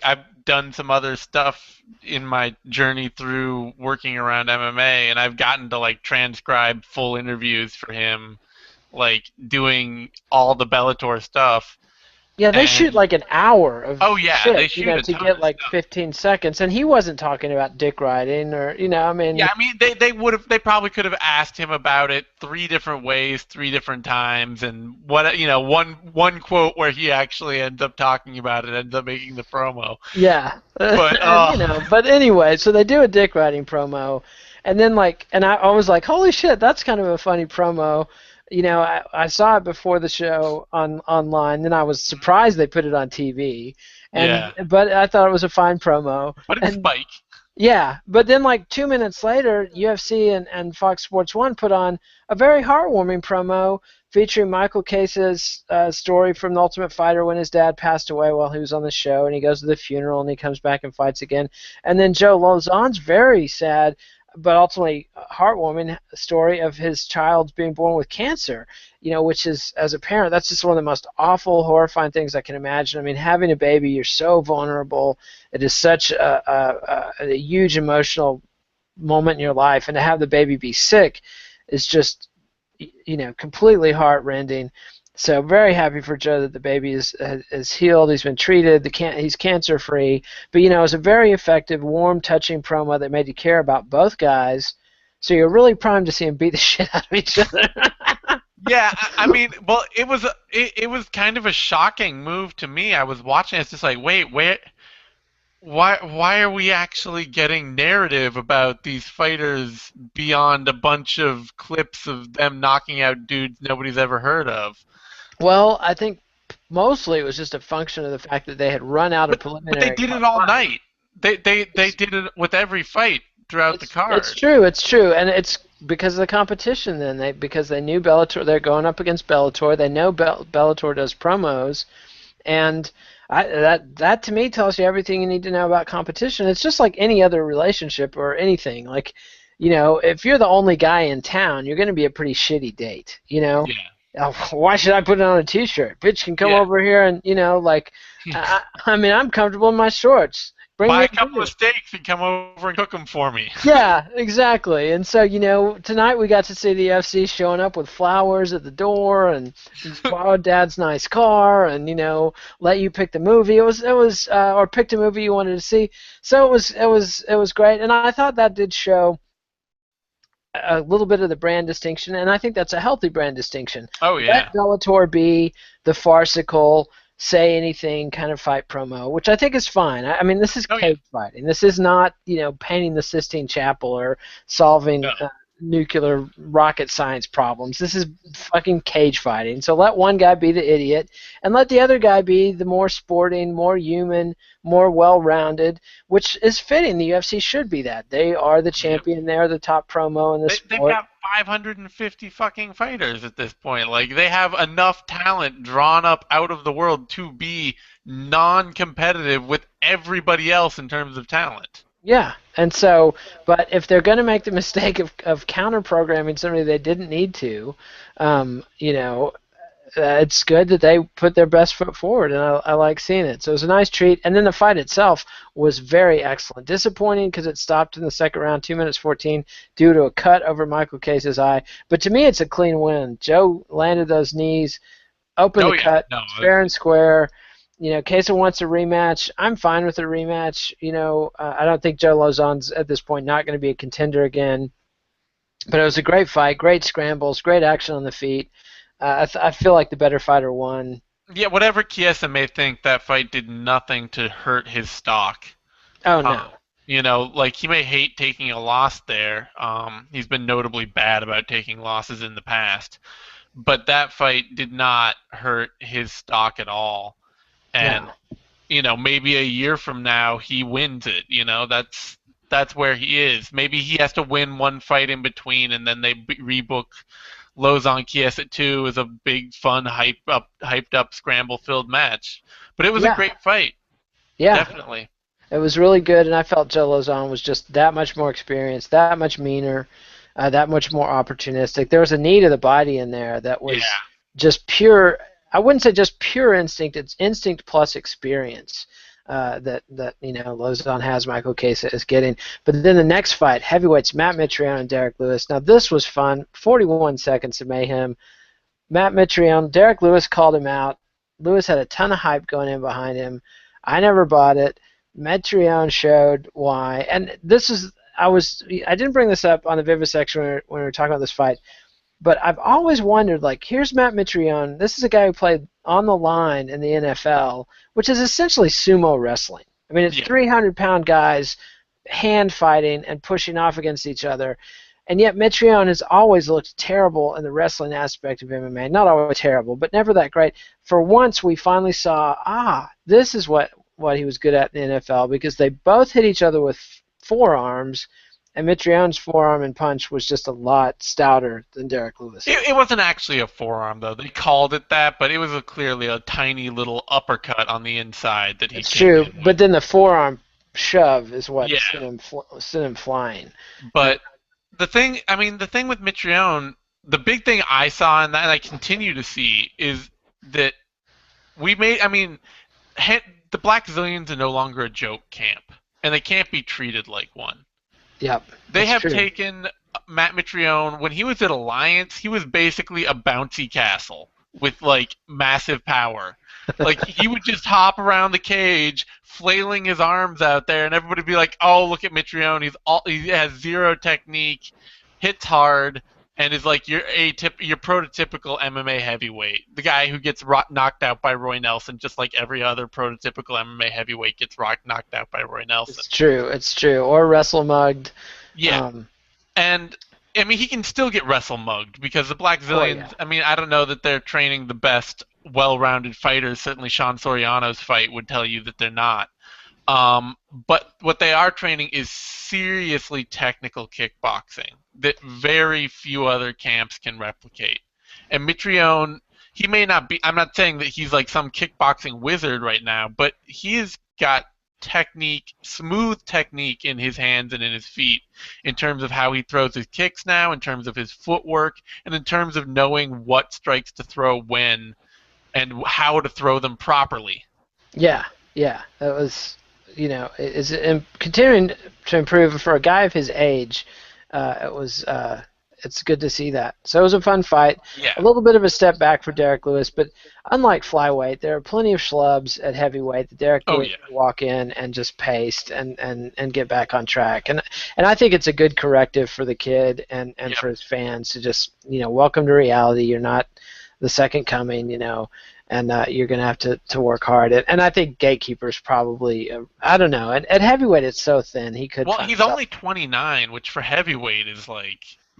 I've done some other stuff in my journey through working around MMA, and I've gotten to transcribe full interviews for him, doing all the Bellator stuff. Yeah, they shoot an hour of shit, they shoot to get 15 seconds, and he wasn't talking about dick riding or, I mean... Yeah, I mean, they probably could have asked him about it 3 different ways, 3 different times, and one quote where he actually ends up talking about it ends up making the promo. Yeah, but but anyway, so they do a dick riding promo, and then and I was like, holy shit, that's kind of a funny promo. I saw it before the show online, then I was surprised they put it on TV. But I thought it was a fine promo. But it's Spike. Yeah, but then 2 minutes later, UFC and Fox Sports 1 put on a very heartwarming promo featuring Michael Chiesa's story from The Ultimate Fighter when his dad passed away while he was on the show, and he goes to the funeral and he comes back and fights again. And then Joe Lozon's very sad but ultimately heartwarming story of his child being born with cancer, which is, as a parent, that's just one of the most awful, horrifying things I can imagine. I mean, having a baby, you're so vulnerable. It is such a huge emotional moment in your life, and to have the baby be sick is just, completely heart-rending. So very happy for Joe that the baby is healed. He's been treated. He's cancer-free. But, it was a very effective, warm, touching promo that made you care about both guys. So you're really primed to see them beat the shit out of each other. Yeah, I mean, well, it was kind of a shocking move to me. I was watching. It's just like, wait, why are we actually getting narrative about these fighters beyond a bunch of clips of them knocking out dudes nobody's ever heard of? Well, I think mostly it was just a function of the fact that they had run out of preliminary. But they did it all night. They did it with every fight throughout the card. It's true, and it's because of the competition. Then because they knew Bellator, they're going up against Bellator. They know Bellator does promos, and that to me tells you everything you need to know about competition. It's just like any other relationship or anything. If you're the only guy in town, you're going to be a pretty shitty date. Yeah. Oh, why should I put it on a T-shirt? Bitch can come over here and, I mean, I'm comfortable in my shorts. Buy a couple of steaks and come over and cook them for me. Yeah, exactly. And so, tonight we got to see the UFC showing up with flowers at the door and borrowed Dad's nice car and, let you pick the movie. It was or picked a movie you wanted to see. So it was great. And I thought that did show a little bit of the brand distinction, and I think that's a healthy brand distinction. Oh, yeah. Let Bellator be the farcical, say anything kind of fight promo, which I think is fine. I mean, this is Oh yeah. cage fighting. This is not, painting the Sistine Chapel or solving No. nuclear rocket science problems. This is fucking cage fighting. So let one guy be the idiot and let the other guy be the more sporting, more human, more well-rounded, which is fitting. The UFC should be that. They are the Yep. champion. They're the top promo in the They've sport. got 550 fucking fighters at this point. Like, they have enough talent drawn up out of the world to be non-competitive with everybody else in terms of talent. Yeah, and so, but if they're going to make the mistake of counter-programming somebody they didn't need to, it's good that they put their best foot forward, and I like seeing it. So it was a nice treat. And then the fight itself was very excellent. Disappointing because it stopped in the second round, 2 minutes 14, due to a cut over Michael Case's eye. But to me, it's a clean win. Joe landed those knees, opened the cut, No, fair and square. Case wants a rematch. I'm fine with a rematch. I don't think Joe Lozon's at this point not going to be a contender again. But it was a great fight, great scrambles, great action on the feet. I feel like the better fighter won. Yeah, whatever Chiesa may think, that fight did nothing to hurt his stock. Oh, no. Like, he may hate taking a loss there. He's been notably bad about taking losses in the past. But that fight did not hurt his stock at all. And, maybe a year from now he wins it. That's where he is. Maybe he has to win one fight in between, and then they rebook Lozon Chiesa 2 as a big, fun, hyped up, scramble-filled match. But it was a great fight. Yeah. Definitely. It was really good, and I felt Joe Lozon was just that much more experienced, that much meaner, that much more opportunistic. There was a knee to the body in there that was just pure. I wouldn't say just pure instinct. It's instinct plus experience that Lozon has. Michael Chiesa is getting. But then the next fight, heavyweights, Matt Mitrione and Derek Lewis. Now this was fun. 41 seconds of mayhem. Matt Mitrione, Derek Lewis called him out. Lewis had a ton of hype going in behind him. I never bought it. Mitrione showed why. And I didn't bring this up on the Vivisection when we were talking about this fight. But I've always wondered, here's Matt Mitrione. This is a guy who played on the line in the NFL, which is essentially sumo wrestling. I mean, it's 300-pound guys hand fighting and pushing off against each other. And yet Mitrione has always looked terrible in the wrestling aspect of MMA. Not always terrible, but never that great. For once, we finally saw, this is what he was good at in the NFL, because they both hit each other with forearms, and Mitrione's forearm and punch was just a lot stouter than Derek Lewis. It wasn't actually a forearm, though. They called it that, but it was clearly a tiny little uppercut on the inside that he It's came true, in with. but then the forearm shove is what sent him flying. But the thing with Mitrione, the big thing I saw and that I continue to see is that the Black Zillions are no longer a joke camp, and they can't be treated like one. Yep. They have taken Matt Mitrione. When he was at Alliance, he was basically a bouncy castle with massive power. He would just hop around the cage, flailing his arms out there, and everybody would be like, "Oh, look at Mitrione. He has zero technique, hits hard, and is your prototypical MMA heavyweight. The guy who gets knocked out by Roy Nelson, just like every other prototypical MMA heavyweight gets knocked out by Roy Nelson." It's true. Or wrestle mugged. Yeah. And he can still get wrestle mugged because the Black Zillions. I don't know that they're training the best, well-rounded fighters. Certainly, Sean Soriano's fight would tell you that they're not. But what they are training is seriously technical kickboxing that very few other camps can replicate. And Mitrione, he may not be. I'm not saying that he's some kickboxing wizard right now, but he's got smooth technique in his hands and in his feet, in terms of how he throws his kicks now, in terms of his footwork, and in terms of knowing what strikes to throw when and how to throw them properly. Yeah. That was, is continuing to improve for a guy of his age. It's good to see that. So it was a fun fight. Yeah. A little bit of a step back for Derek Lewis, but unlike flyweight, there are plenty of schlubs at heavyweight that Derek Lewis can walk in and just paste and get back on track. And I think it's a good corrective for the kid and for his fans to just, welcome to reality. You're not the second coming, and you're going to have to work hard. And I think Gatekeeper's probably, I don't know. At heavyweight, it's so thin. He could Well, find he's himself. only 29, which for heavyweight is like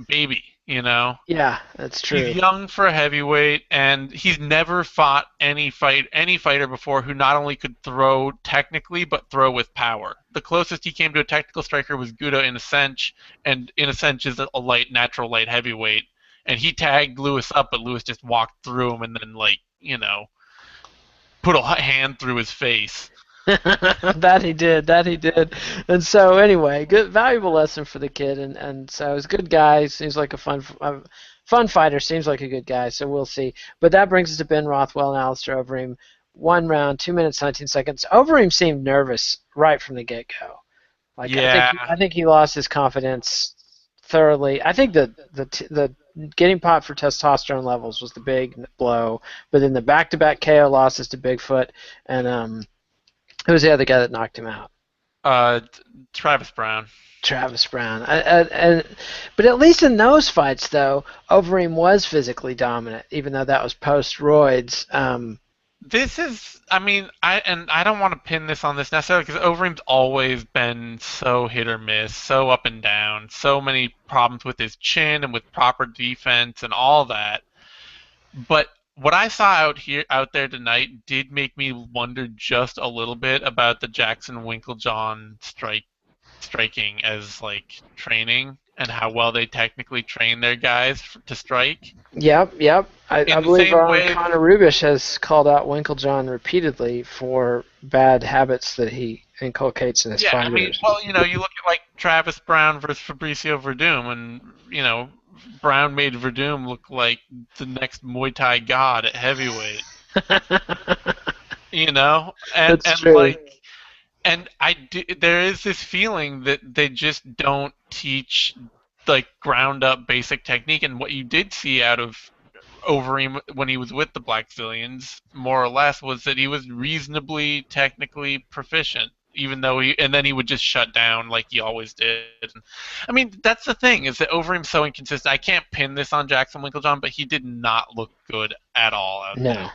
baby, you know? Yeah, that's He's true. young for a heavyweight, and he's never fought any fighter before who not only could throw technically but throw with power. The closest he came to a technical striker was Guda Inasench, and Inasench is a natural light heavyweight, and he tagged Lewis up, but Lewis just walked through him and then put a hand through his face. That he did. That he did. And so anyway, good, valuable lesson for the kid. And so he's a good guy. Seems like a fun fighter. Seems like a good guy. So we'll see. But that brings us to Ben Rothwell and Alistair Overeem. 1 round, 2 minutes, 19 seconds. Overeem seemed nervous right from the get-go. Like Yeah. I think he lost his confidence thoroughly. I think the getting popped for testosterone levels was the big blow. But then the back-to-back KO losses to Bigfoot and who was the other guy that knocked him out? Travis Brown. Travis Brown. But at least in those fights, though, Overeem was physically dominant, even though that was post-roids. This is, I mean, I don't want to pin this on this necessarily because Overeem's always been so hit or miss, so up and down, so many problems with his chin and with proper defense and all that. But what I saw out there tonight did make me wonder just a little bit about the Jackson Winklejohn striking as like training and how well they technically train their guys to strike. Yep. I In the believe same way, Connor Rubish has called out Winklejohn repeatedly for bad habits that he inculcates in his yeah, I mean, fighters. well, you look at like Travis Brown versus Fabricio Verdum, and Brown made Verdum look like the next Muay Thai god at heavyweight. And That's and true. like there is this feeling that they just don't teach like ground up basic technique, and what you did see out of Overeem when he was with the Black Zillions, more or less, was that he was reasonably technically proficient, even though and then he would just shut down like he always did. I mean, that's the thing, is that Overeem's so inconsistent. I can't pin this on Jackson Winklejohn, but he did not look good at all out there. No.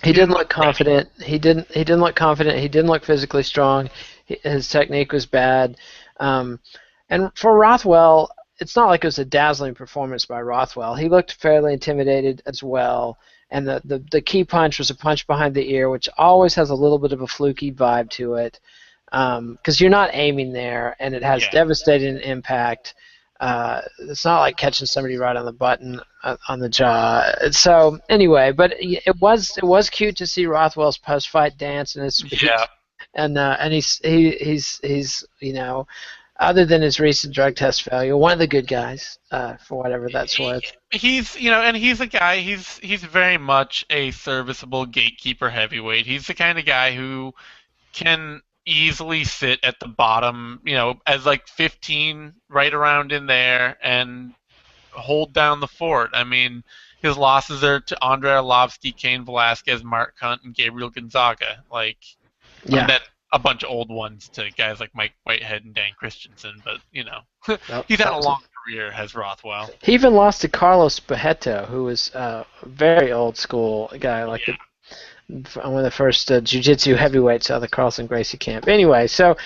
He He didn't didn't look look ready. confident. He didn't look confident. He didn't look physically strong. His technique was bad. And for Rothwell, it's not like it was a dazzling performance by Rothwell. He looked fairly intimidated as well. And the key punch was a punch behind the ear, which always has a little bit of a fluky vibe to it, because you're not aiming there, and it has Yeah. devastating impact. It's not like catching somebody right on the button on the jaw. So anyway, but it was cute to see Rothwell's post-fight dance and his speech, Yeah. and he's other than his recent drug test failure, one of the good guys for whatever that's worth. He's and he's a guy. He's very much a serviceable gatekeeper heavyweight. He's the kind of guy who can easily sit at the bottom, as like 15, right around in there, and hold down the fort. I mean, his losses are to Andre Arlovsky, Cain Velasquez, Mark Hunt, and Gabriel Gonzaga. Like, Yeah. and then a bunch of old ones to guys like Mike Whitehead and Dan Christensen. But Nope, he's had a that was long career, has Rothwell. He even lost to Carlos Bajeto, who was a very old school guy, like Yeah. one of the first jiu-jitsu heavyweights out of the Carlson Gracie camp. Anyway, so,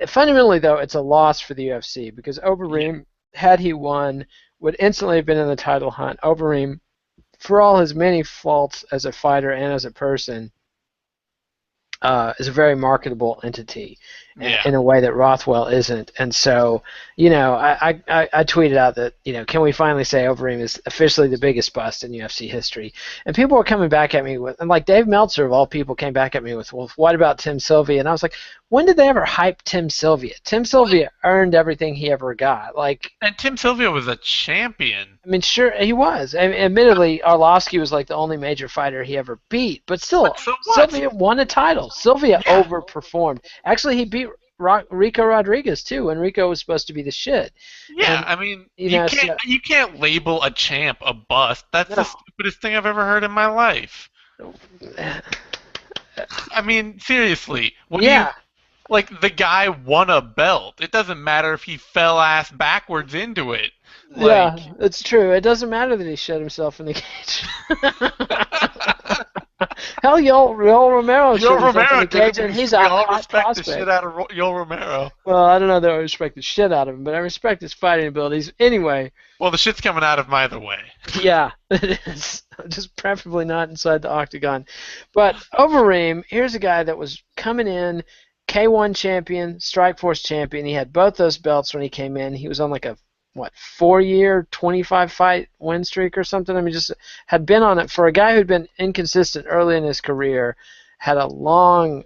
fundamentally, though, it's a loss for the UFC because Overeem, had he won, would instantly have been in the title hunt. Overeem, for all his many faults as a fighter and as a person, is a very marketable entity in a way that Rothwell isn't. And so, I tweeted out that, can we finally say Overeem is officially the biggest bust in UFC history? And people were coming back at me with, and like Dave Meltzer of all people came back at me with, well, what about Tim Sylvia? And I was like, when did they ever hype Tim Sylvia? Tim Sylvia earned everything he ever got. And Tim Sylvia was a champion. I mean, sure, he was. Admittedly, Arlovsky was like the only major fighter he ever beat, but still, But so what? Sylvia won a title. Sylvia Yeah. overperformed. Actually, he beat Rico Rodriguez too, and Rico was supposed to be the shit. Yeah, And, I mean, you know, you can't label a champ a bust. That's No. the stupidest thing I've ever heard in my life. I mean, seriously, Yeah. Like, the guy won a belt. It doesn't matter if he fell ass backwards into it. Yeah, Like, it's true. It doesn't matter that he shut himself in the cage. Hell, Yoel Romero Yoel shut himself in Romero the did it. cage, and he's a We all hot respect the shit prospect. out of Yoel Romero. Well, I don't know that I respect the shit out of him, but I respect his fighting abilities. Anyway, Well, the shit's coming out of him either way. yeah, it is. Just preferably not inside the octagon. But Overeem, here's a guy that was coming in, K1 champion, Strikeforce champion. He had both those belts when he came in. He was on like a, what, 4-year, 25 fight win streak or something. I mean, just had been on it for a guy who'd been inconsistent early in his career, had a long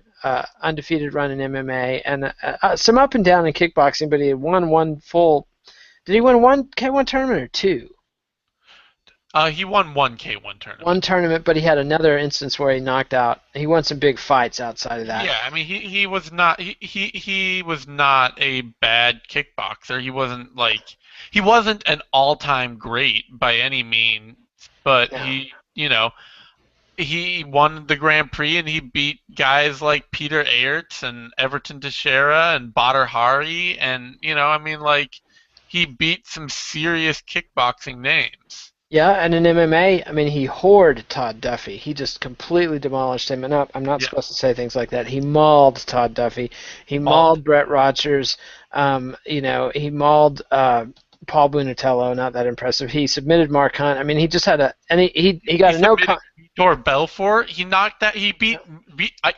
undefeated run in MMA, and some up and down in kickboxing, but he had won one full. Did he win one K1 tournament or two? He won one K1 tournament. One tournament, but he had another instance where he knocked out. He won some big fights outside of that. Yeah, I mean, he was not he was not a bad kickboxer. He wasn't an all-time great by any means, but Yeah. he won the Grand Prix and he beat guys like Peter Aerts and Everton Teixeira and Badr Hari, and I mean, like, he beat some serious kickboxing names. Yeah, and in MMA, I mean, he whored Todd Duffy. He just completely demolished him. And I'm not Yeah, supposed to say things like that. He mauled Todd Duffy. He all mauled Brett Rogers. He mauled Paul Bunatello. Not that impressive. He submitted Mark Hunt. I mean, he just had and he he got a no. submitted Igor Belfort. He beat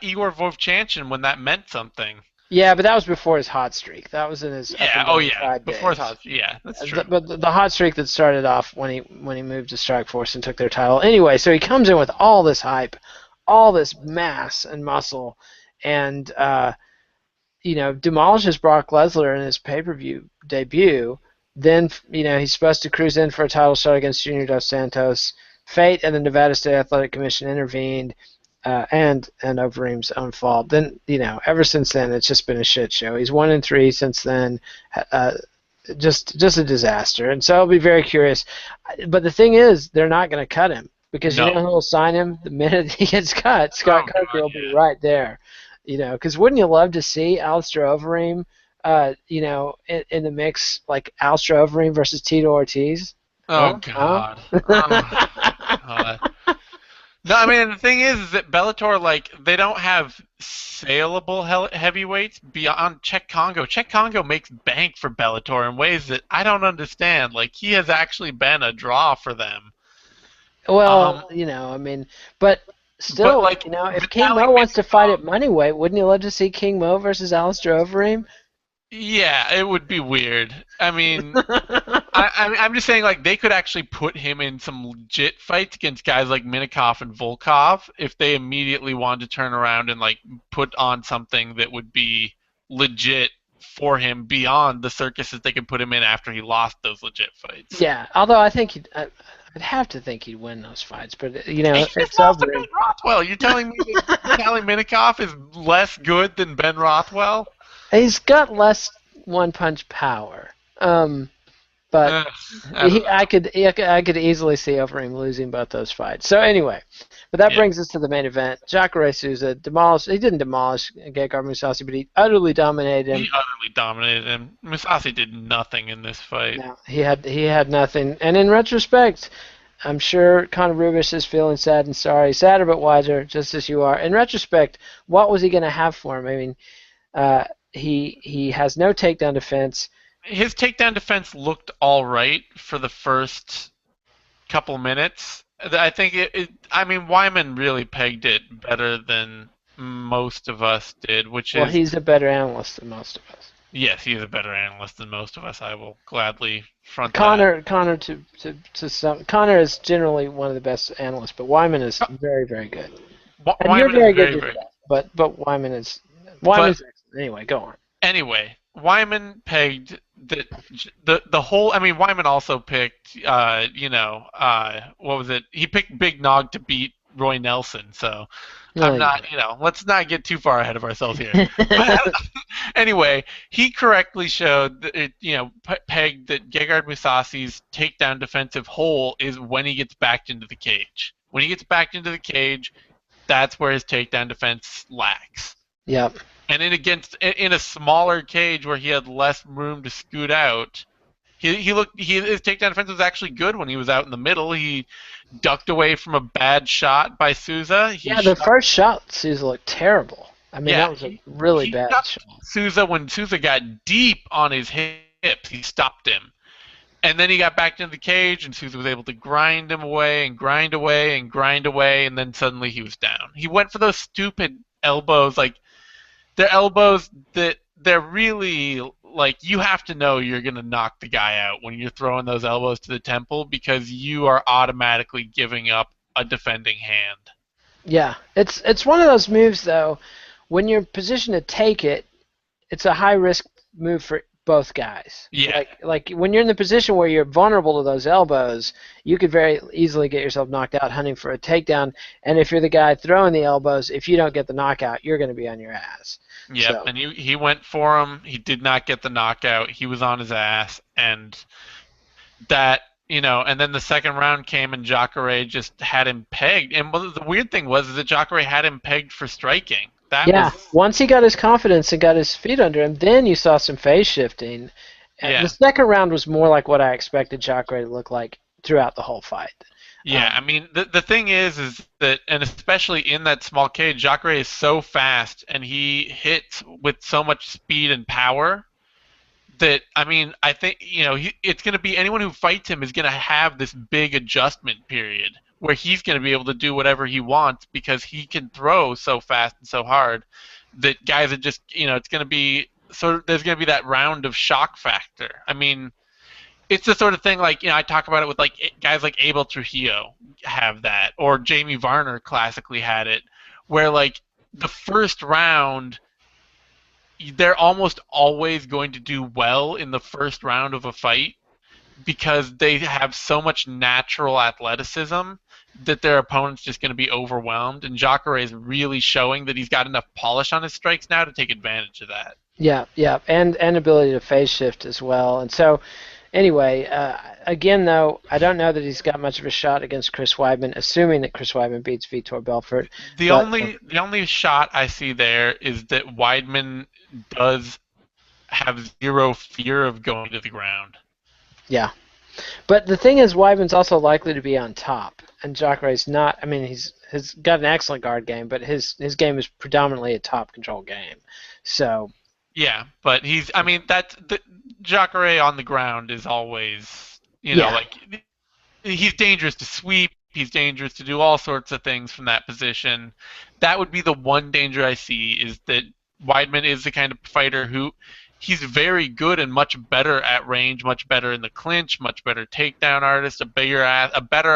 Igor Vovchanchyn when that meant something. Yeah, but that was before his hot streak. That was in his up Yeah. and Oh down yeah. fried Before days. yeah, that's true. But the hot streak that started off when he moved to Strikeforce and took their title. Anyway, so he comes in with all this hype, all this mass and muscle, and demolishes Brock Lesnar in his pay-per-view debut. Then he's supposed to cruise in for a title shot against Junior Dos Santos. Fate and the Nevada State Athletic Commission intervened. And Overeem's own fault. Then ever since then, it's just been a shit show. He's 1-3 since then, just a disaster. And so I'll be very curious. But the thing is, they're not going to cut him because No. who will sign him the minute he gets cut? Scott Oh Coker God, will be yeah. right there. Because wouldn't you love to see Alistair Overeem, in the mix, like Alistair Overeem versus Tito Ortiz? Oh Huh? God. Oh God. No, I mean, the thing is that Bellator, like, they don't have saleable heavyweights beyond Czech Congo. Czech Congo makes bank for Bellator in ways that I don't understand. Like, he has actually been a draw for them. Well, Um, I mean, but but still, like if King Vitaly Mo wants to fight Minakov, at Moneyweight, wouldn't you love to see King Mo versus Alistair Overeem? yeah, it would be weird. I mean, I'm just saying, like, they could actually put him in some legit fights against guys like Minakov and Volkov if they immediately wanted to turn around and, like, put on something that would be legit for him beyond the circuses they could put him in after he lost those legit fights. Yeah, although I think I'd have to think he'd win those fights, but He just it's lost to Ben Overeem. Rothwell. You're telling me that Vitaly Minakov is less good than Ben Rothwell? He's got less one-punch power. But I don't know. I could easily see Overeem losing both those fights. So anyway, but that Yeah. brings us to the main event. Jacare Souza demolished. He didn't demolish Gegard Mousasi, but he utterly dominated him. He utterly dominated him. Mousasi did nothing in this fight. No, he had nothing. And in retrospect, I'm sure Conor Rubis is feeling sad and sorry, sadder but wiser, just as you are. In retrospect, what was he going to have for him? I mean, he has no takedown defense. His takedown defense looked all right for the first couple minutes. I think I mean, Wyman really pegged it better than most of us did, which Well, is, he's a better analyst than most of us. yes, he's a better analyst than most of us. I will gladly front that. Connor is generally one of the best analysts, but Wyman is very, very good. And you're Wyman is very good very, too, very. but Wyman's But excellent. Anyway, go on. anyway, Wyman pegged the whole. I mean, Wyman also picked, what was it? He picked Big Nog to beat Roy Nelson. So No, I'm not, let's not get too far ahead of ourselves here. But anyway, he correctly showed that pegged that Gegard Mousasi's takedown defensive hole is when he gets backed into the cage. When he gets backed into the cage, that's where his takedown defense lacks. Yep. And in a smaller cage where he had less room to scoot out, his takedown defense was actually good when he was out in the middle. He ducked away from a bad shot by Souza. He Yeah, the shot, first shot, Souza looked terrible. I mean, yeah, that was a really he bad ducked shot. Souza when Souza got deep on his hips. He stopped him. And then he got back into the cage, and Souza was able to grind him away and grind away and grind away, and then suddenly he was down. He went for those stupid elbows, like they're elbows that they're really like you have to know you're gonna knock the guy out when you're throwing those elbows to the temple because you are automatically giving up a defending hand. Yeah, it's one of those moves though. When you're positioned to take it, it's a high risk move for both guys. Yeah, Like when you're in the position where you're vulnerable to those elbows, you could very easily get yourself knocked out hunting for a takedown. And if you're the guy throwing the elbows, if you don't get the knockout, you're going to be on your ass. yep. So And he went for him. He did not get the knockout. He was on his ass, and that and then the second round came and Jacare just had him pegged. And the weird thing was is that Jacare had him pegged for striking. That yeah, was once he got his confidence and got his feet under him, then you saw some phase shifting. The yeah. second round was more like what I expected Jacare to look like throughout the whole fight. Yeah, I mean the thing is that and especially in that small cage, Jacare is so fast and he hits with so much speed and power that I mean I think it's going to be anyone who fights him is going to have this big adjustment period where he's going to be able to do whatever he wants because he can throw so fast and so hard that guys are just it's going to be there's going to be that round of shock factor. I mean it's the sort of thing like I talk about it with like guys like Abel Trujillo have that, or Jamie Varner classically had it, where like the first round they're almost always going to do well in the first round of a fight because they have so much natural athleticism that their opponent's just going to be overwhelmed, and Jacare is really showing that he's got enough polish on his strikes now to take advantage of that. Yeah, yeah, and ability to phase shift as well. And so, anyway, again though, I don't know that he's got much of a shot against Chris Weidman, assuming that Chris Weidman beats Vitor Belfort. The But only shot I see there is that Weidman does have zero fear of going to the ground. yeah, but the thing is, Weidman's also likely to be on top, and Jacare's not. I mean, he's got an excellent guard game, but his game is predominantly a top control game. So Yeah, but I mean, Jacare on the ground is always, yeah, like he's dangerous to sweep. He's dangerous to do all sorts of things from that position. That would be the one danger I see is that Weidman is the kind of fighter who he's very good and much better at range, much better in the clinch, much better takedown artist, a better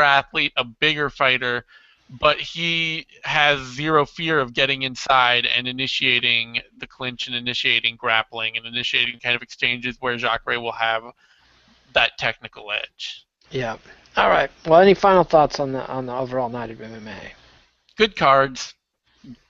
athlete, a bigger fighter, but he has zero fear of getting inside and initiating the clinch and initiating grappling and initiating kind of exchanges where Jacare will have that technical edge. yeah. All right. Well, any final thoughts on the overall night of MMA? Good cards.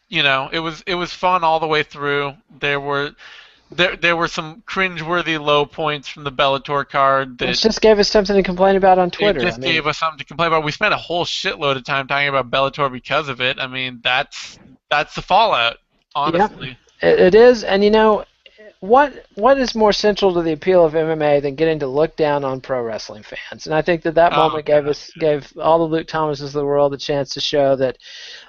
It was fun all the way through. There were some cringeworthy low points from the Bellator card It that just gave us something to complain about on it Twitter. I just mean, gave us something to complain about. We spent a whole shitload of time talking about Bellator because of it. I mean, that's the fallout, yeah, honestly. it is. And what is more central to the appeal of MMA than getting to look down on pro wrestling fans? And I think that Oh moment god. gave all the Luke Thomases of the world a chance to show that,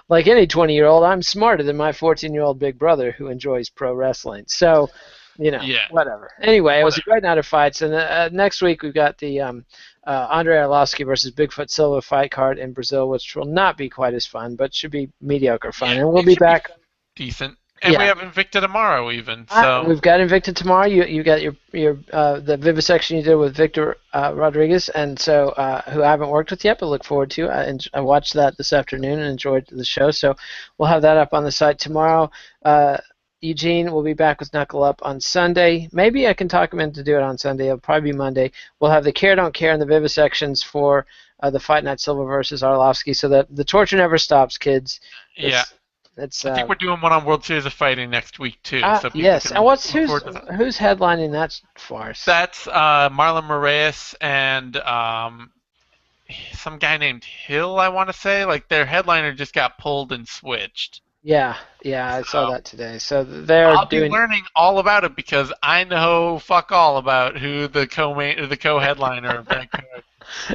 like any 20-year-old, I'm smarter than my 14-year-old big brother who enjoys pro wrestling. So, Yeah. whatever. Anyway, it was a Whatever. great night of fights, and next week we've got the Andre Arlovsky versus Bigfoot Silva fight card in Brazil, which will not be quite as fun, but should be mediocre fun. Yeah. And we'll It be should be back. decent. And we Yeah. have Invicta tomorrow even. So We've got Invicta tomorrow. You got your the vivisection you did with Victor Rodriguez, and so who I haven't worked with yet, but look forward to. I watched that this afternoon and enjoyed the show. So we'll have that up on the site tomorrow. Eugene will be back with Knuckle Up on Sunday. Maybe I can talk him into do it on Sunday. It'll probably be Monday. We'll have the Care Don't Care and the vivisections for the Fight Night Silva versus Arlovsky, so that the torture never stops, kids. yeah. It's I think we're doing one on World Series of Fighting next week too. So people yes. can And look forward to that. who's headlining that farce? That's Marlon Moraes and some guy named Hill, I want to say. Like their headliner just got pulled and switched. Yeah, I saw So that today. So they're I'll be doing. learning all about it because I know fuck all about who the co-headliner of that card.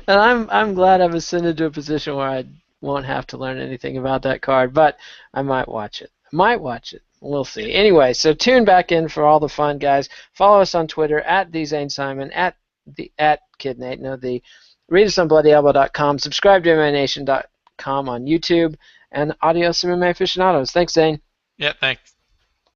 And I'm glad I've ascended to a position where I won't have to learn anything about that card, but I might watch it. We'll see. Anyway, so tune back in for all the fun, guys. Follow us on Twitter at @TheZaneSimon, at KidNate. No, read us on BloodyElbow.com. Subscribe to MMANation.com on YouTube, and Adios MMA Aficionados. Thanks, Zane. Yeah, thanks.